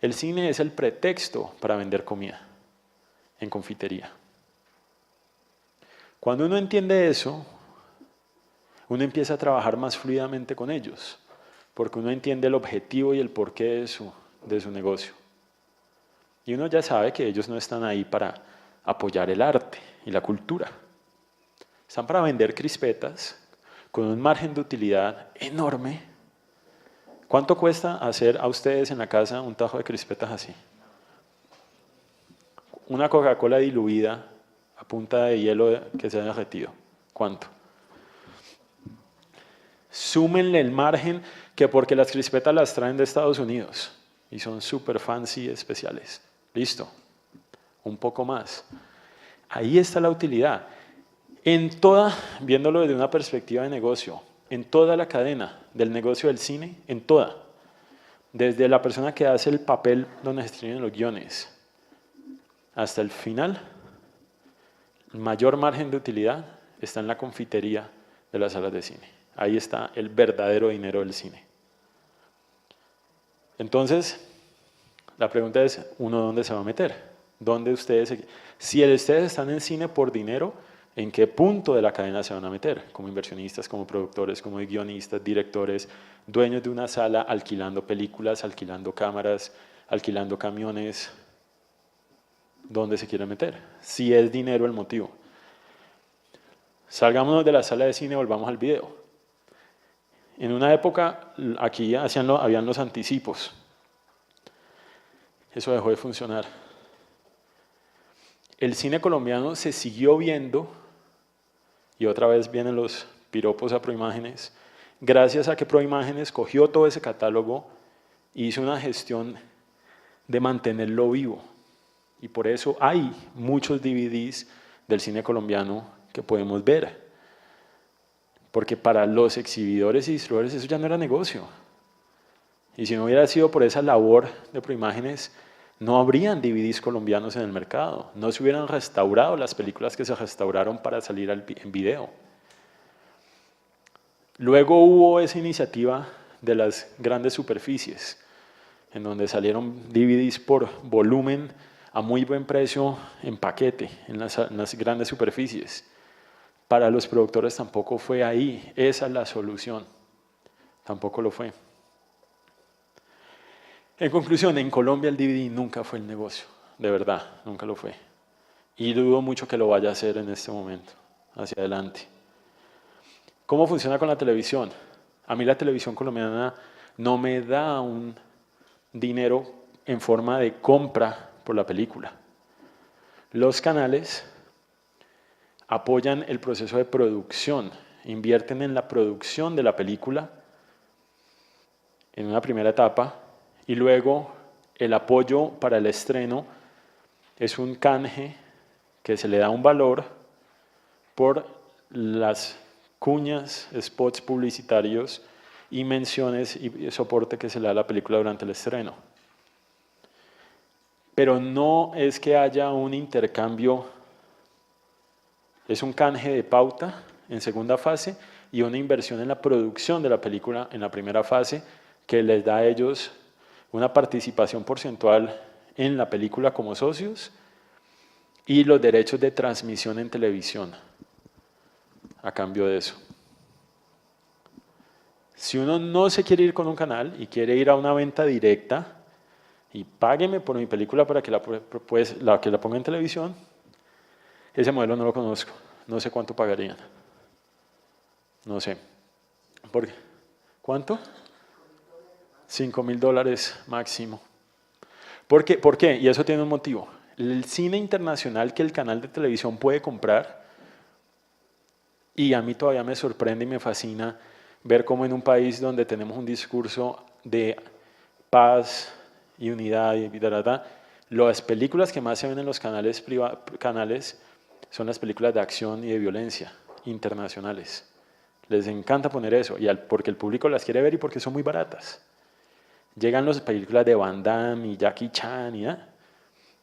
El cine es el pretexto para vender comida en confitería. Cuando uno entiende eso, uno empieza a trabajar más fluidamente con ellos, porque uno entiende el objetivo y el porqué de su negocio. Y uno ya sabe que ellos no están ahí para apoyar el arte y la cultura. Están para vender crispetas con un margen de utilidad enorme. ¿Cuánto cuesta hacer a ustedes en la casa un tajo de crispetas así? Una Coca-Cola diluida a punta de hielo que se ha derretido. ¿Cuánto? Súmenle el margen que porque las crispetas las traen de Estados Unidos y son súper fancy especiales. Listo. Un poco más. Ahí está la utilidad. Viéndolo desde una perspectiva de negocio, en toda la cadena del negocio del cine, en toda. Desde la persona que hace el papel donde se escriben los guiones hasta el final, el mayor margen de utilidad está en la confitería de las salas de cine. Ahí está el verdadero dinero del cine. Entonces, la pregunta es, ¿uno dónde se va a meter? Si ustedes están en cine por dinero, ¿en qué punto de la cadena se van a meter? Como inversionistas, como productores, como guionistas, directores, dueños de una sala, alquilando películas, alquilando cámaras, alquilando camiones. ¿Dónde se quieren meter? Si es dinero el motivo. Salgámonos de la sala de cine, volvamos al video. En una época, aquí habían los anticipos. Eso dejó de funcionar. El cine colombiano se siguió viendo, y otra vez vienen los piropos a Proimágenes, gracias a que Proimágenes cogió todo ese catálogo e hizo una gestión de mantenerlo vivo. Y por eso hay muchos DVDs del cine colombiano que podemos ver. Porque para los exhibidores y distribuidores eso ya no era negocio. Y si no hubiera sido por esa labor de Proimágenes, no habrían DVDs colombianos en el mercado. No se hubieran restaurado las películas que se restauraron para salir en video. Luego hubo esa iniciativa de las grandes superficies, en donde salieron DVDs por volumen a muy buen precio en paquete, en las grandes superficies. Para los productores tampoco fue ahí, esa es la solución. Tampoco lo fue. En conclusión, en Colombia el DVD nunca fue el negocio, de verdad, nunca lo fue. Y dudo mucho que lo vaya a hacer en este momento, hacia adelante. ¿Cómo funciona con la televisión? A mí la televisión colombiana no me da un dinero en forma de compra por la película. Los canales apoyan el proceso de producción, invierten en la producción de la película en una primera etapa y luego el apoyo para el estreno es un canje que se le da un valor por las cuñas, spots publicitarios y menciones y soporte que se le da a la película durante el estreno. pero no es que haya un intercambio, es un canje de pauta en segunda fase y una inversión en la producción de la película en la primera fase que les da a ellos una participación porcentual en la película como socios y los derechos de transmisión en televisión a cambio de eso. Si uno no se quiere ir con un canal y quiere ir a una venta directa y págueme por mi película para que que la ponga en televisión, ese modelo no lo conozco, no sé cuánto pagarían. No sé. ¿Por qué? ¿Cuánto? $5.000 máximo. ¿Por qué? Y eso tiene un motivo. El cine internacional que el canal de televisión puede comprar, y a mí todavía me sorprende y me fascina ver cómo en un país donde tenemos un discurso de paz y unidad y las películas que más se ven en los canales son las películas de acción y de violencia internacionales. Les encanta poner eso, porque el público las quiere ver y porque son muy baratas. Llegan las películas de Van Damme y Jackie Chan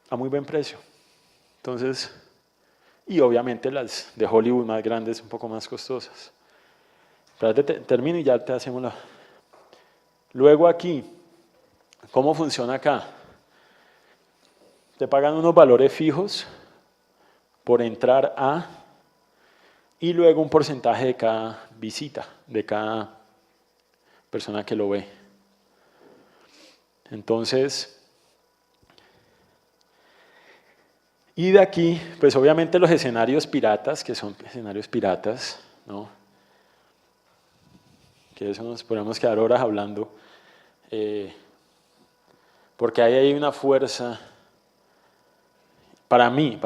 a muy buen precio. Entonces, y obviamente las de Hollywood más grandes, un poco más costosas. Termino y ya te hacemos la... Luego aquí, ¿cómo funciona acá? Te pagan unos valores fijos por entrar y luego un porcentaje de cada visita, de cada persona que lo ve. Entonces, y de aquí, pues obviamente los escenarios piratas, que son escenarios piratas, ¿no? Que eso nos podemos quedar horas hablando, porque ahí hay una fuerza, para mí,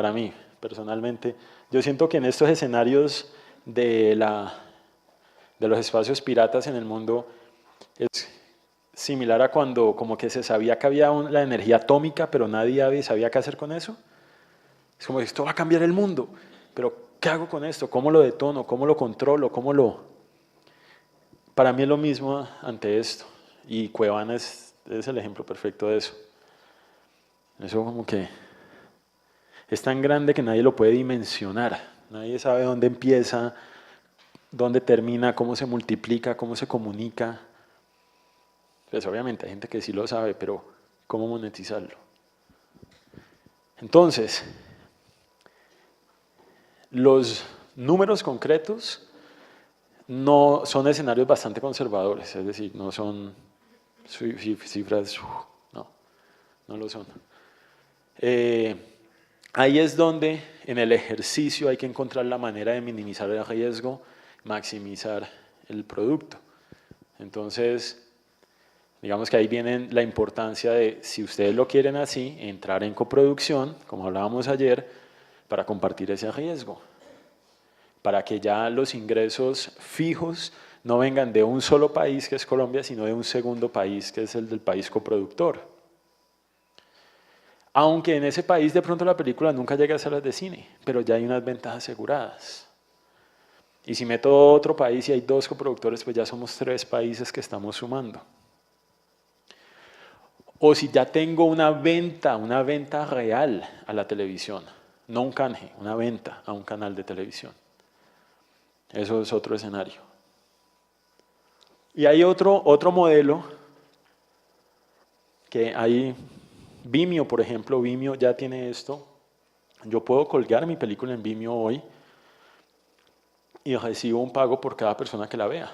personalmente, yo siento que en estos escenarios de los espacios piratas en el mundo es similar a cuando como que se sabía que había la energía atómica, pero nadie sabía qué hacer con eso. Es como, esto va a cambiar el mundo, pero ¿qué hago con esto? ¿Cómo lo detono? ¿Cómo lo controlo? Para mí es lo mismo ante esto, y Cuevana es el ejemplo perfecto de eso. Eso como que es tan grande que nadie lo puede dimensionar, nadie sabe dónde empieza, dónde termina, cómo se multiplica, cómo se comunica. Pues obviamente hay gente que sí lo sabe, pero ¿cómo monetizarlo? Entonces, los números concretos no son escenarios bastante conservadores, es decir, no son cifras, no lo son. Ahí es donde en el ejercicio hay que encontrar la manera de minimizar el riesgo, maximizar el producto. Entonces, digamos que ahí viene la importancia de, si ustedes lo quieren así, entrar en coproducción, como hablábamos ayer, para compartir ese riesgo, para que ya los ingresos fijos no vengan de un solo país, que es Colombia, sino de un segundo país, que es el del país coproductor. Aunque en ese país de pronto la película nunca llegue a salas de cine, pero ya hay unas ventas aseguradas. Y si meto otro país y hay 2 coproductores, pues ya somos 3 países que estamos sumando. O si ya tengo una venta real a la televisión, no un canje, una venta a un canal de televisión. Eso es otro escenario. Y hay otro modelo que hay, Vimeo, por ejemplo, Vimeo ya tiene esto. Yo puedo colgar mi película en Vimeo hoy y recibo un pago por cada persona que la vea.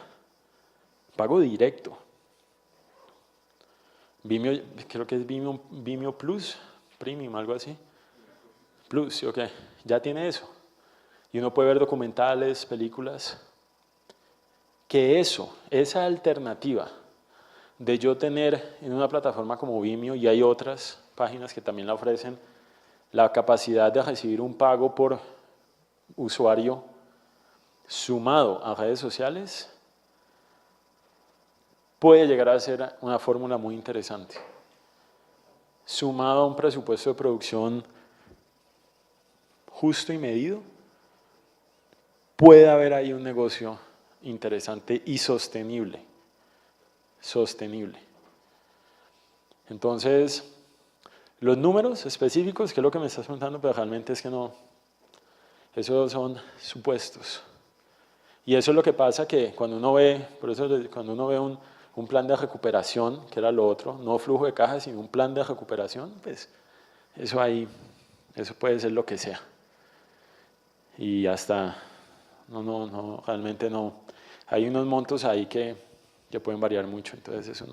Pago directo. Vimeo, creo que es Vimeo Plus, Premium, algo así. Plus, sí, ok. Ya tiene eso. Y uno puede ver documentales, películas. Que esa alternativa de yo tener en una plataforma como Vimeo, y hay otras páginas que también la ofrecen, la capacidad de recibir un pago por usuario sumado a redes sociales, puede llegar a ser una fórmula muy interesante. Sumado a un presupuesto de producción justo y medido, puede haber ahí un negocio interesante y sostenible. Entonces, Los números específicos, que es lo que me estás preguntando, pero realmente es que no, esos son supuestos. Y eso es lo que pasa que cuando uno ve, por eso cuando uno ve un plan de recuperación, que era lo otro, no flujo de caja, sino un plan de recuperación, pues eso ahí, eso puede ser lo que sea. Y hasta, no, realmente no. Hay unos montos ahí que pueden variar mucho, entonces eso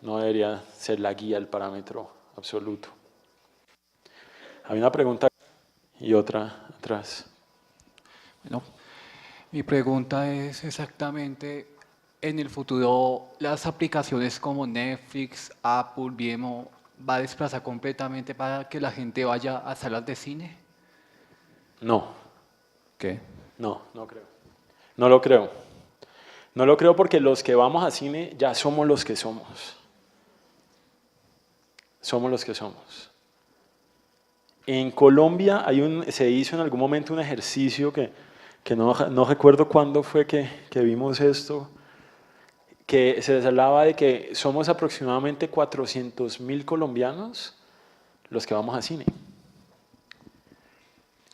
no debería ser la guía, el parámetro absoluto. Hay una pregunta y otra atrás. Bueno, mi pregunta es exactamente, en el futuro, ¿las aplicaciones como Netflix, Apple, Vimeo, va a desplazar completamente para que la gente vaya a salas de cine? No. ¿Qué? No creo. No lo creo. No lo creo porque los que vamos a cine ya somos los que somos. Somos los que somos. En Colombia se hizo en algún momento un ejercicio que no recuerdo cuándo fue que vimos esto, que se hablaba de que somos aproximadamente 400.000 colombianos los que vamos a cine.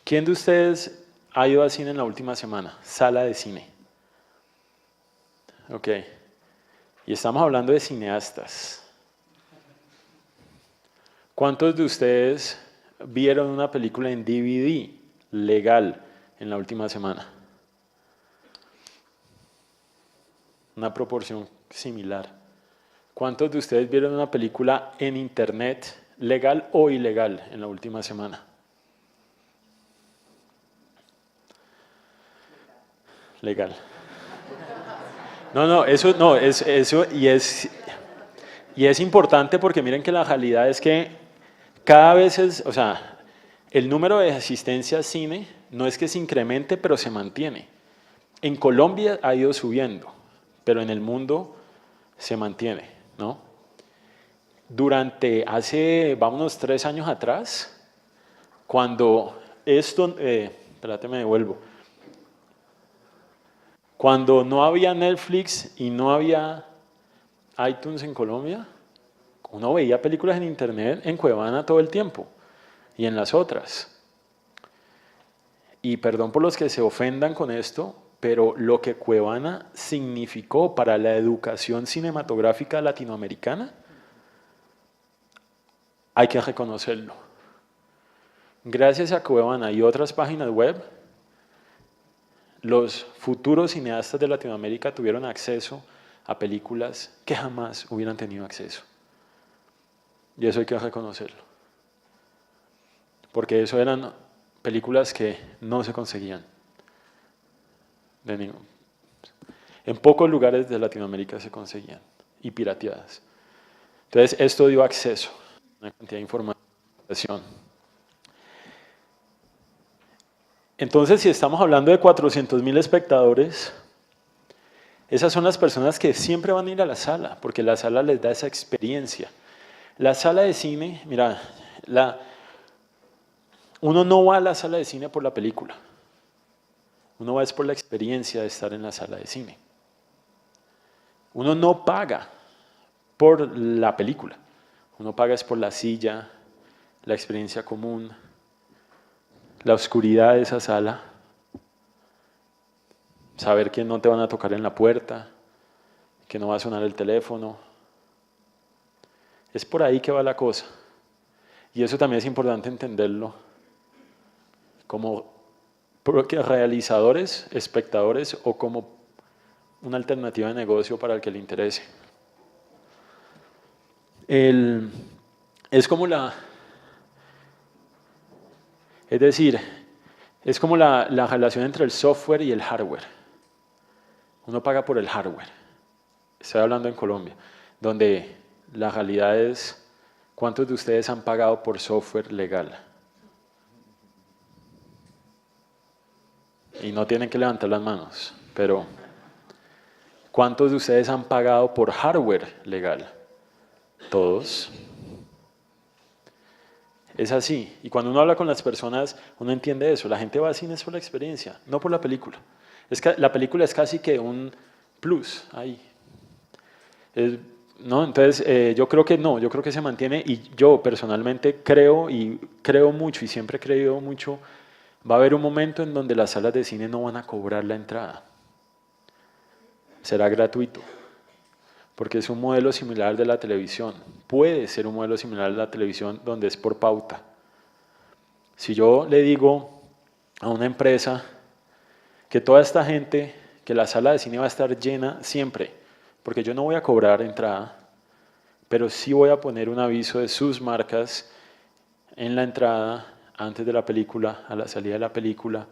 ¿Quién de ustedes ha ido al cine en la última semana? Sala de cine. Ok. Y estamos hablando de cineastas. ¿Cuántos de ustedes vieron una película en DVD legal en la última semana? Una proporción similar. ¿Cuántos de ustedes vieron una película en internet legal o ilegal en la última semana? Legal. Eso y es importante porque miren que la realidad es que cada vez el número de asistencia al cine no es que se incremente, pero se mantiene. En Colombia ha ido subiendo, pero en el mundo se mantiene, ¿no? Vámonos 3 años atrás, cuando espérate, me devuelvo. Cuando no había Netflix y no había iTunes en Colombia, uno veía películas en internet en Cuevana todo el tiempo y en las otras. Y perdón por los que se ofendan con esto, pero lo que Cuevana significó para la educación cinematográfica latinoamericana, hay que reconocerlo. Gracias a Cuevana y otras páginas web, los futuros cineastas de Latinoamérica tuvieron acceso a películas que jamás hubieran tenido acceso. Y eso hay que reconocerlo. Porque eso eran películas que no se conseguían. En pocos lugares de Latinoamérica se conseguían y pirateadas. Entonces, esto dio acceso a una cantidad de información. Entonces, si estamos hablando de 400.000 espectadores, esas son las personas que siempre van a ir a la sala, porque la sala les da esa experiencia. La sala de cine, mira, uno no va a la sala de cine por la película. Uno va es por la experiencia de estar en la sala de cine. Uno no paga por la película. Uno paga es por la silla, la experiencia común, la oscuridad de esa sala, saber que no te van a tocar en la puerta, que no va a sonar el teléfono. Es por ahí que va la cosa. Y eso también es importante entenderlo como realizadores, espectadores o como una alternativa de negocio para el que le interese. Es como la relación entre el software y el hardware. Uno paga por el hardware. Estoy hablando en Colombia, donde la realidad es, ¿cuántos de ustedes han pagado por software legal? Y no tienen que levantar las manos, pero ¿cuántos de ustedes han pagado por hardware legal? Todos. Es así. Y cuando uno habla con las personas, uno entiende eso. La gente va al cine por la experiencia, no por la película. La película es casi que un plus ahí. ¿no? Entonces, yo creo que no, yo creo que se mantiene y yo personalmente creo mucho y siempre he creído mucho, va a haber un momento en donde las salas de cine no van a cobrar la entrada. Será gratuito, porque es un modelo similar de la televisión. Puede ser un modelo similar de la televisión donde es por pauta. Si yo le digo a una empresa que toda esta gente, que la sala de cine va a estar llena siempre, porque yo no voy a cobrar entrada, pero sí voy a poner un aviso de sus marcas en la entrada, antes de la película, a la salida de la película.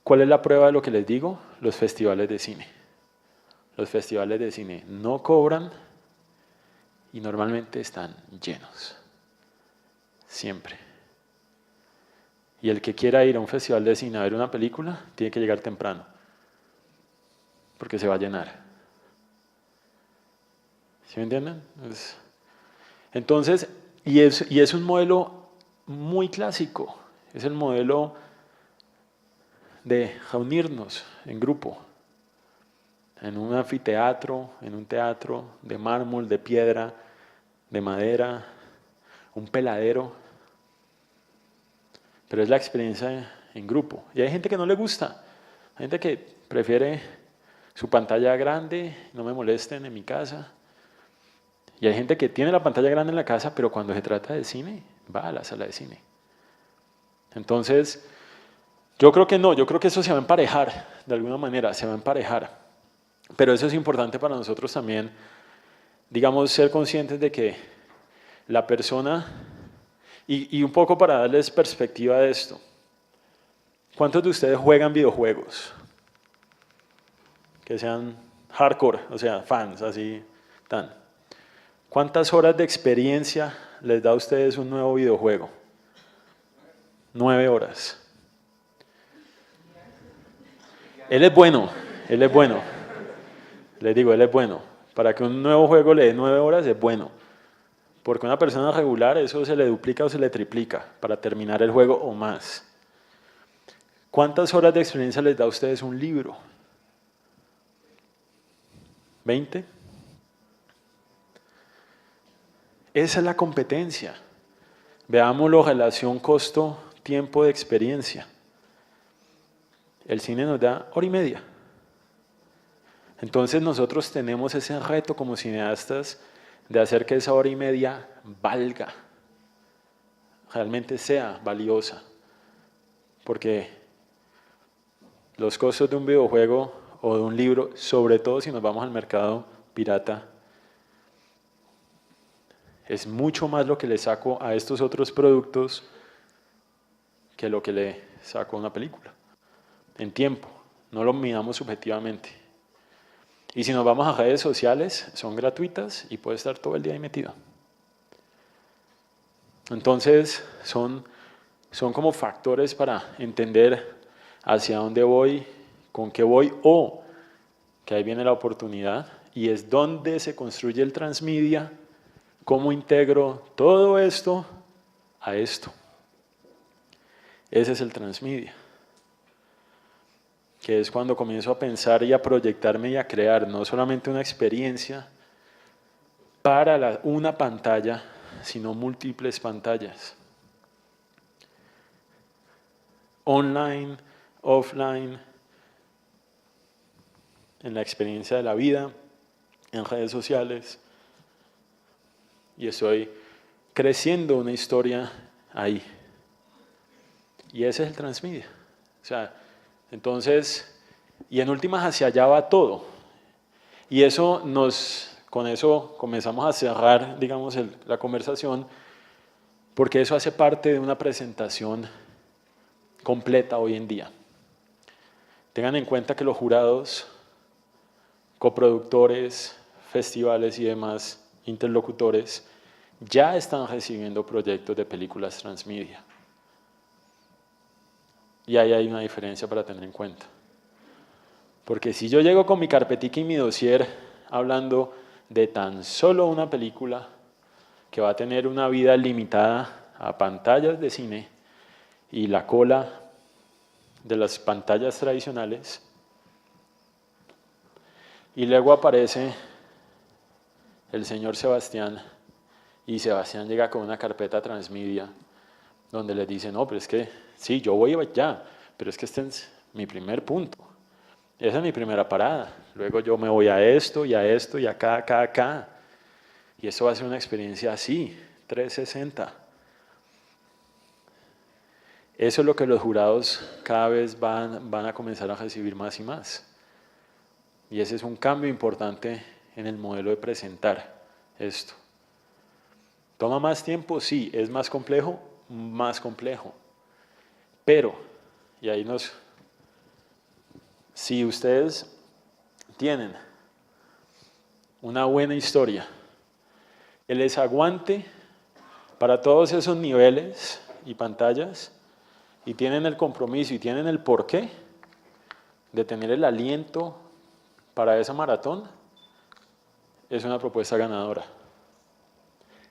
¿Cuál es la prueba de lo que les digo? Los festivales de cine. Los festivales de cine no cobran y normalmente están llenos. Siempre. Y el que quiera ir a un festival de cine a ver una película, tiene que llegar temprano, porque se va a llenar. ¿Sí me entienden? Entonces, y es un modelo muy clásico, es el modelo de reunirnos en grupo, en un anfiteatro, en un teatro de mármol, de piedra, de madera, un peladero, pero es la experiencia en grupo. Y hay gente que no le gusta, hay gente que prefiere su pantalla grande, no me molesten en mi casa. Y hay gente que tiene la pantalla grande en la casa, pero cuando se trata de cine, va a la sala de cine. Entonces, yo creo que no, yo creo que eso se va a emparejar, de alguna manera, se va a emparejar. Pero eso es importante para nosotros también, digamos, ser conscientes de que la persona, y un poco para darles perspectiva de esto, ¿cuántos de ustedes juegan videojuegos? Que sean hardcore, o sea, fans, así, tan. ¿Cuántas horas de experiencia les da a ustedes un nuevo videojuego? 9 horas. Él es bueno, él es bueno. Les digo, él es bueno. Para que un nuevo juego le dé 9 horas es bueno. Porque a una persona regular eso se le duplica o se le triplica para terminar el juego o más. ¿Cuántas horas de experiencia les da a ustedes un libro? ¿20? Esa es la competencia. Veámoslo, relación costo-tiempo de experiencia. El cine nos da 1 hora y media. Entonces nosotros tenemos ese reto como cineastas de hacer que esa 1 hora y media valga, realmente sea valiosa. Porque los costos de un videojuego o de un libro, sobre todo si nos vamos al mercado pirata, es mucho más lo que le saco a estos otros productos que lo que le saco a una película. En tiempo, no lo midamos subjetivamente. Y si nos vamos a redes sociales, son gratuitas y puede estar todo el día ahí metido. Entonces, son como factores para entender hacia dónde voy, con qué voy, o que ahí viene la oportunidad, y es donde se construye el transmedia. ¿Cómo integro todo esto a esto? Ese es el transmedia, que es cuando comienzo a pensar y a proyectarme y a crear no solamente una experiencia para una pantalla, sino múltiples pantallas. Online, offline, en la experiencia de la vida, en redes sociales. Y estoy creciendo una historia ahí. Y ese es el transmedia. O sea, entonces, y en últimas hacia allá va todo. Y eso con eso comenzamos a cerrar, digamos, la conversación, porque eso hace parte de una presentación completa hoy en día. Tengan en cuenta que los jurados, coproductores, festivales y demás interlocutores ya están recibiendo proyectos de películas transmedia. Y ahí hay una diferencia para tener en cuenta. Porque si yo llego con mi carpetica y mi dossier hablando de tan solo una película que va a tener una vida limitada a pantallas de cine y la cola de las pantallas tradicionales, Y luego aparece el señor Sebastián, y Sebastián llega con una carpeta transmedia, donde le dice, no, pero es que, sí, yo voy ya, pero es que este es mi primer punto. Esa es mi primera parada. Luego yo me voy a esto, y acá, acá, acá. Y eso va a ser una experiencia así, 360. Eso es lo que los jurados cada vez van a comenzar a recibir más y más. Y ese es un cambio importante en el modelo de presentar esto. ¿Toma más tiempo? Sí. ¿Es más complejo? Más complejo. Pero, y ahí si ustedes tienen una buena historia, el desaguante para todos esos niveles y pantallas, y tienen el compromiso y tienen el porqué de tener el aliento para esa maratón, es una propuesta ganadora.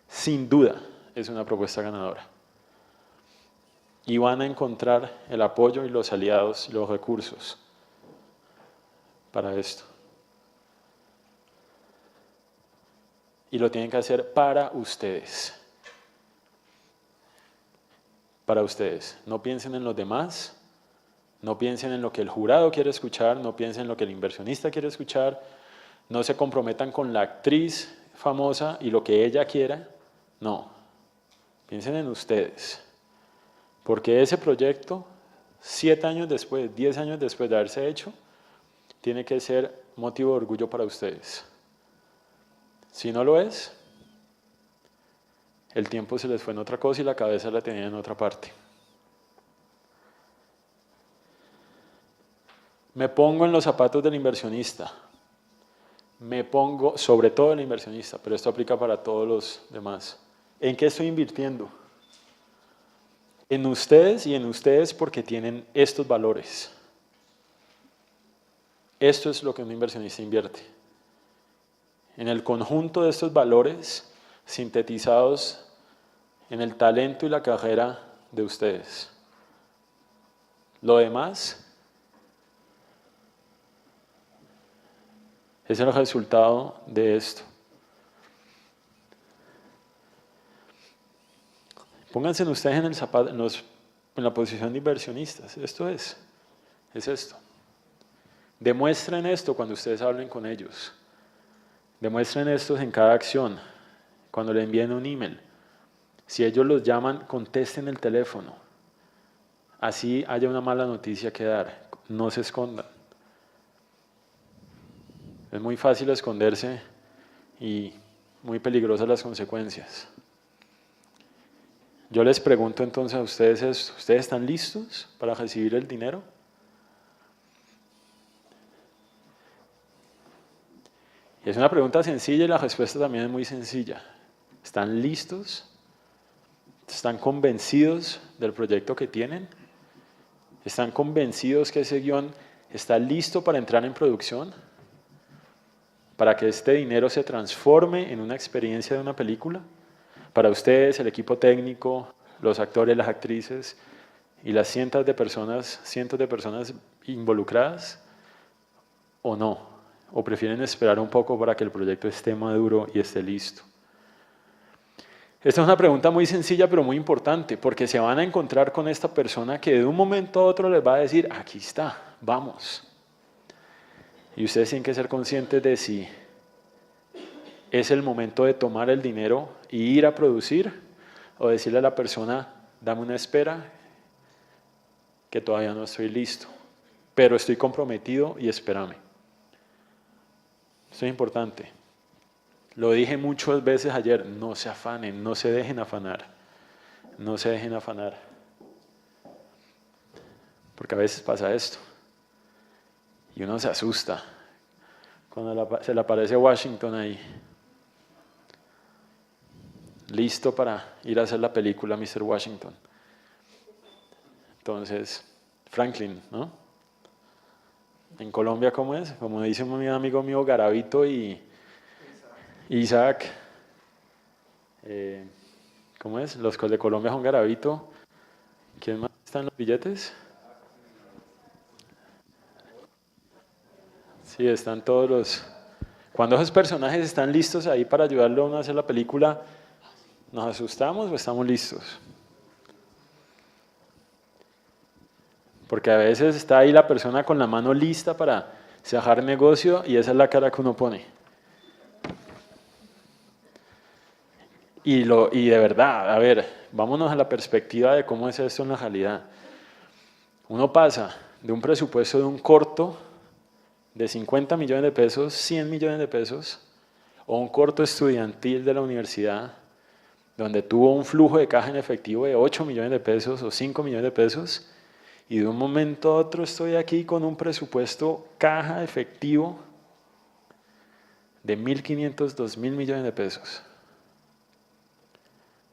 Sin duda es una propuesta ganadora. Y van a encontrar el apoyo y los aliados, los recursos para esto. Y lo tienen que hacer para ustedes. Para ustedes. No piensen en los demás, no piensen en lo que el jurado quiere escuchar, no piensen en lo que el inversionista quiere escuchar, no se comprometan con la actriz famosa y lo que ella quiera, no. Piensen en ustedes. Porque ese proyecto, 7 años después, 10 años después de haberse hecho, tiene que ser motivo de orgullo para ustedes. Si no lo es, el tiempo se les fue en otra cosa y la cabeza la tenían en otra parte. Me pongo en los zapatos del inversionista. Me pongo, sobre todo el inversionista, pero esto aplica para todos los demás. ¿En qué estoy invirtiendo? En ustedes y en ustedes porque tienen estos valores. Esto es lo que un inversionista invierte. En el conjunto de estos valores sintetizados en el talento y la carrera de ustedes. Lo demás es el resultado de esto. Pónganse ustedes en el zapato, en la posición de inversionistas. Esto es esto. Demuestren esto cuando ustedes hablen con ellos. Demuestren esto en cada acción, cuando le envíen un email. Si ellos los llaman, contesten el teléfono. Así haya una mala noticia que dar. No se escondan. Es muy fácil esconderse y muy peligrosas las consecuencias. Yo les pregunto entonces a ustedes esto. ¿Ustedes están listos para recibir el dinero? Y es una pregunta sencilla y la respuesta también es muy sencilla. ¿Están listos? ¿Están convencidos del proyecto que tienen? ¿Están convencidos que ese guión está listo para entrar en producción? ¿Para que este dinero se transforme en una experiencia de una película? Para ustedes, el equipo técnico, los actores, las actrices y las cientos de personas involucradas, ¿o no? ¿O prefieren esperar un poco para que el proyecto esté maduro y esté listo? Esta es una pregunta muy sencilla pero muy importante, porque se van a encontrar con esta persona que de un momento a otro les va a decir, aquí está, vamos. Y ustedes tienen que ser conscientes de si es el momento de tomar el dinero y ir a producir, o decirle a la persona, dame una espera, que todavía no estoy listo, pero estoy comprometido y espérame. Esto es importante. Lo dije muchas veces ayer, no se afanen, no se dejen afanar. No se dejen afanar. Porque a veces pasa esto. Y uno se asusta cuando se le aparece Washington ahí. Listo para ir a hacer la película Mr. Washington. Entonces, Franklin, ¿no? En Colombia, ¿cómo es? Como dice un amigo mío, Garavito y Isaac. ¿Cómo es? Los de Colombia son Garavito. ¿Quién más está en los billetes? Sí, están todos los... Cuando esos personajes están listos ahí para ayudarlo a uno a hacer la película, ¿nos asustamos o estamos listos? Porque a veces está ahí la persona con la mano lista para cerrar negocio y esa es la cara que uno pone. Y de verdad, a ver, vámonos a la perspectiva de cómo es esto en la realidad. Uno pasa de un presupuesto de un corto de 50 millones de pesos, 100 millones de pesos, o un corto estudiantil de la universidad, donde tuvo un flujo de caja en efectivo de 8 millones de pesos o 5 millones de pesos, y de un momento a otro estoy aquí con un presupuesto caja efectivo de 1.500, 2.000 millones de pesos.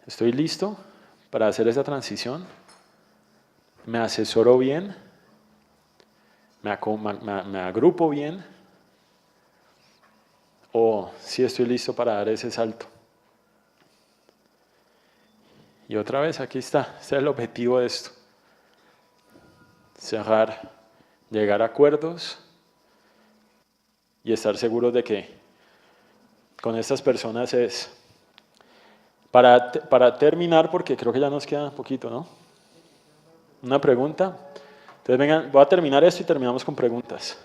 ¿Estoy listo para hacer esa transición? ¿Me asesoro bien? ¿Me agrupo bien? ¿O sí estoy listo para dar ese salto? Y otra vez, aquí está. Este es el objetivo de esto. Cerrar, llegar a acuerdos y estar seguros de que con estas personas es... Para terminar, porque creo que ya nos queda un poquito, ¿no? ¿Una pregunta? Entonces, vengan, voy a terminar esto y terminamos con preguntas.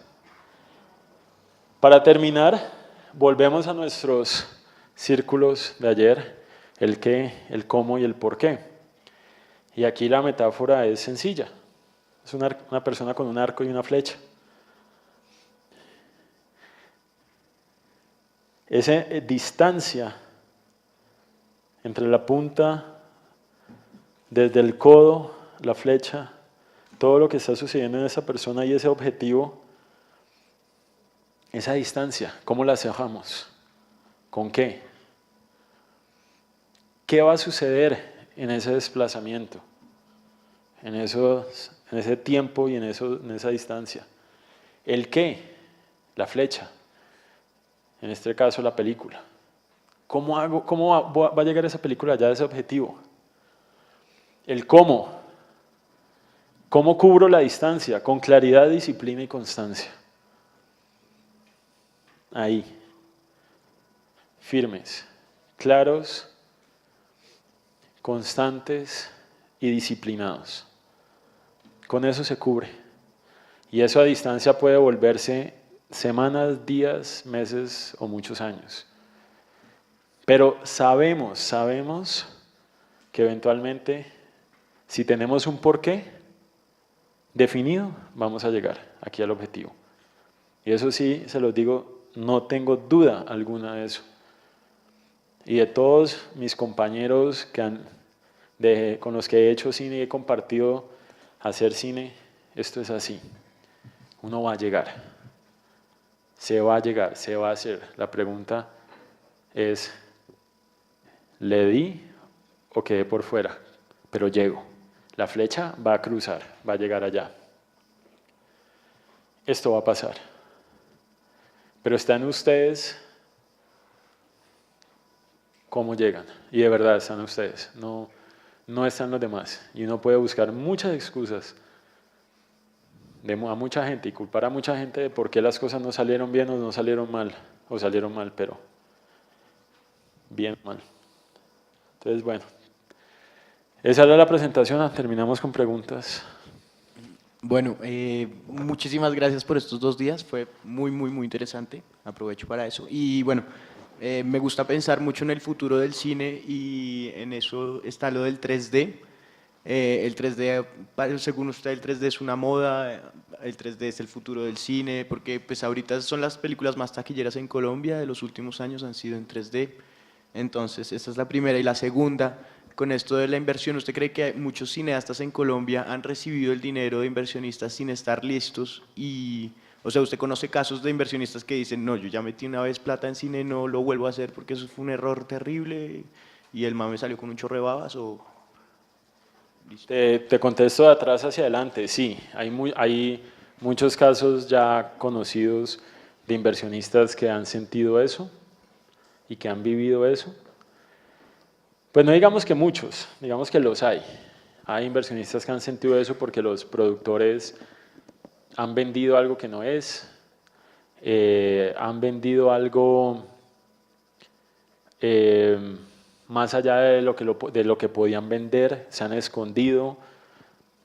Para terminar, volvemos a nuestros círculos de ayer, el qué, el cómo y el por qué. Y aquí la metáfora es sencilla. Es una persona con un arco y una flecha. Esa distancia entre la punta, desde el codo, la flecha, todo lo que está sucediendo en esa persona y ese objetivo, esa distancia, ¿cómo la cerramos? ¿Con qué? ¿Qué va a suceder en ese desplazamiento? En ese tiempo y en esa distancia. ¿El qué? La flecha. En este caso, la película. ¿Cómo va a llegar esa película ya a ese objetivo? El cómo. ¿Cómo cubro la distancia? Con claridad, disciplina y constancia. Ahí. Firmes, claros, constantes y disciplinados. Con eso se cubre. Y eso a distancia puede volverse semanas, días, meses o muchos años. Pero sabemos que eventualmente, si tenemos un porqué definido, vamos a llegar aquí al objetivo. Y eso sí, se los digo, no tengo duda alguna de eso. Y de todos mis compañeros con los que he hecho cine y he compartido hacer cine, esto es así. Uno va a llegar. Se va a llegar, se va a hacer. La pregunta es, ¿le di o quedé por fuera? Pero llego. La flecha va a cruzar, va a llegar allá. Esto va a pasar. Pero está en ustedes cómo llegan. Y de verdad están ustedes, no están los demás. Y uno puede buscar muchas excusas a mucha gente y culpar a mucha gente de por qué las cosas no salieron bien o no salieron mal, o salieron mal, pero bien mal. Entonces, bueno, esa era la presentación, terminamos con preguntas. Bueno, muchísimas gracias por estos 2 días, fue muy interesante, aprovecho para eso. Y bueno, me gusta pensar mucho en el futuro del cine y en eso está lo del 3D. El 3D, según usted, el 3D es una moda, el 3D es el futuro del cine, porque pues ahorita son las películas más taquilleras en Colombia de los últimos años han sido en 3D. Entonces, esta es la primera. Y la segunda, con esto de la inversión, ¿usted cree que muchos cineastas en Colombia han recibido el dinero de inversionistas sin estar listos? Y, o sea, ¿usted conoce casos de inversionistas que dicen, no, yo ya metí una vez plata en cine, no lo vuelvo a hacer porque eso fue un error terrible y el mame salió con un chorro de babas? ¿O Te contesto de atrás hacia adelante, sí, hay muchos casos ya conocidos de inversionistas que han sentido eso y que han vivido eso. Pues no digamos que muchos, digamos que los hay. Hay inversionistas que han sentido eso porque los productores han vendido algo que no es, han vendido algo más allá de lo que podían vender, se han escondido,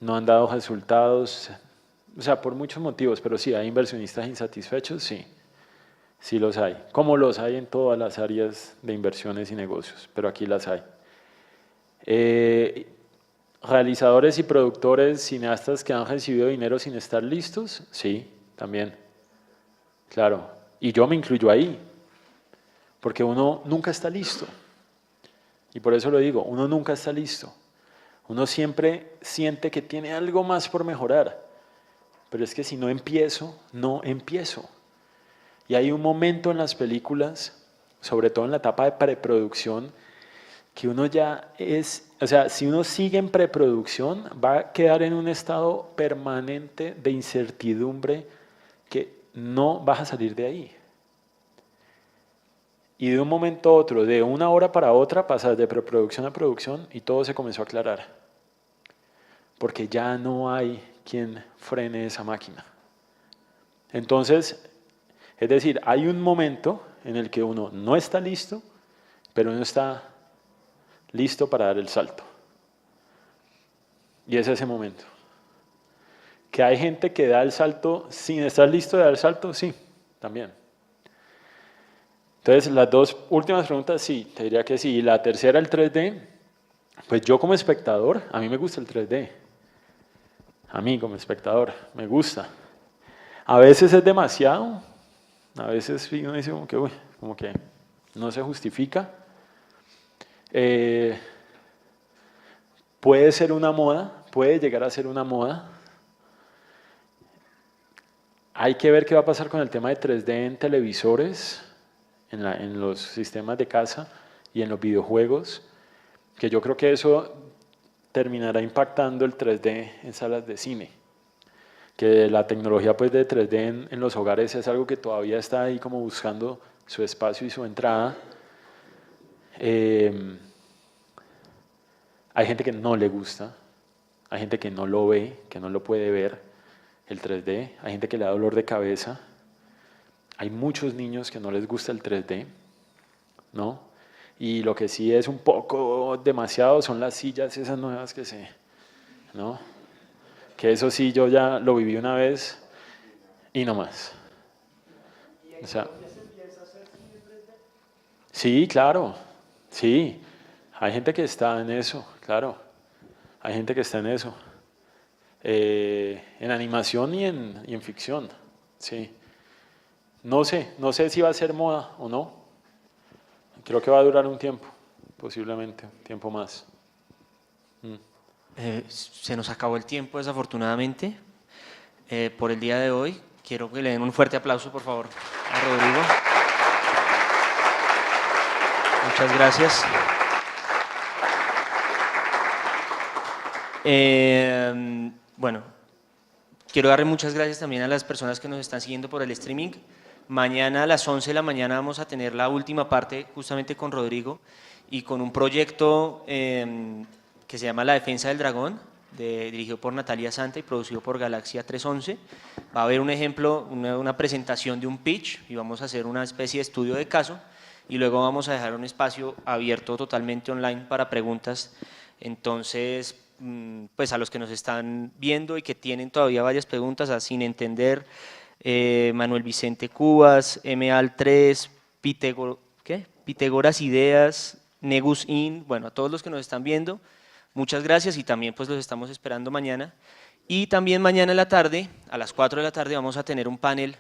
no han dado resultados, o sea, por muchos motivos, pero sí, hay inversionistas insatisfechos, sí, sí los hay, como los hay en todas las áreas de inversiones y negocios, pero aquí las hay. Realizadores y productores, cineastas que han recibido dinero sin estar listos, sí, también, claro, y yo me incluyo ahí, porque uno nunca está listo, y por eso lo digo, uno nunca está listo, uno siempre siente que tiene algo más por mejorar, pero es que si no empiezo, no empiezo. Y hay un momento en las películas, sobre todo en la etapa de preproducción, que uno ya es, o sea, si uno sigue en preproducción, va a quedar en un estado permanente de incertidumbre que no vas a salir de ahí. Y de un momento a otro, de una hora para otra, pasas de preproducción a producción y todo se comenzó a aclarar. Porque ya no hay quien frene esa máquina. Entonces, es decir, hay un momento en el que uno no está listo, pero uno está listo para dar el salto. Y es ese momento. ¿Que hay gente que da el salto sin estar listo de dar el salto? Sí, también. Entonces, las dos últimas preguntas, sí, te diría que sí. Y la tercera, el 3D, pues yo como espectador, a mí me gusta el 3D. A mí como espectador, me gusta. A veces es demasiado, a veces uno dice como que no se justifica. Puede ser una moda, puede llegar a ser una moda. Hay que ver qué va a pasar con el tema de 3D en televisores, en los sistemas de casa y en los videojuegos, que yo creo que eso terminará impactando el 3D en salas de cine. Que la tecnología pues, de 3D en los hogares es algo que todavía está ahí como buscando su espacio y su entrada. Hay gente que no le gusta, hay gente que no lo ve, que no lo puede ver, el 3D, hay gente que le da dolor de cabeza, hay muchos niños que no les gusta el 3D, ¿no? Y lo que sí es un poco demasiado son las sillas esas nuevas que ¿no? Que eso sí yo ya lo viví una vez y no más. O sea, sí, claro, sí, hay gente que está en eso, claro, hay gente que está en eso, en animación y en ficción, sí. No sé si va a ser moda o no, creo que va a durar un tiempo, posiblemente, un tiempo más. Se nos acabó el tiempo, desafortunadamente, por el día de hoy. Quiero que le den un fuerte aplauso, por favor, a Rodrigo. Muchas gracias. Bueno, quiero darle muchas gracias también a las personas que nos están siguiendo por el streaming. Mañana a las 11 de la mañana vamos a tener la última parte justamente con Rodrigo y con un proyecto que se llama La Defensa del Dragón, dirigido por Natalia Santa y producido por Galaxia 311. Va a haber un ejemplo, una presentación de un pitch y vamos a hacer una especie de estudio de caso y luego vamos a dejar un espacio abierto totalmente online para preguntas. Entonces, pues a los que nos están viendo y que tienen todavía varias preguntas Sin Entender, Manuel Vicente Cubas, MAL3, Pitágoras Ideas, Negus In, bueno, a todos los que nos están viendo, muchas gracias y también pues los estamos esperando mañana. Y también mañana en la tarde, a las 4 de la tarde, vamos a tener un panel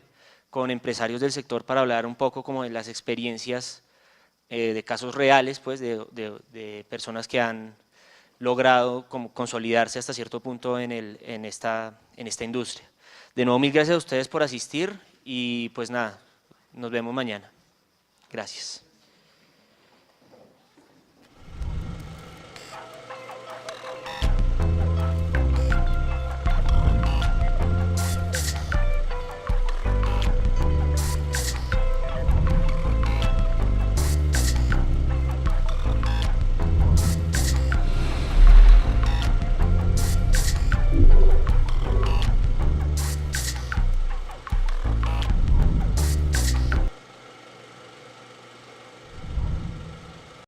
con empresarios del sector para hablar un poco como de las experiencias de casos reales, pues de personas que han logrado como consolidarse hasta cierto punto en esta industria. De nuevo, mil gracias a ustedes por asistir y pues nada, nos vemos mañana. Gracias.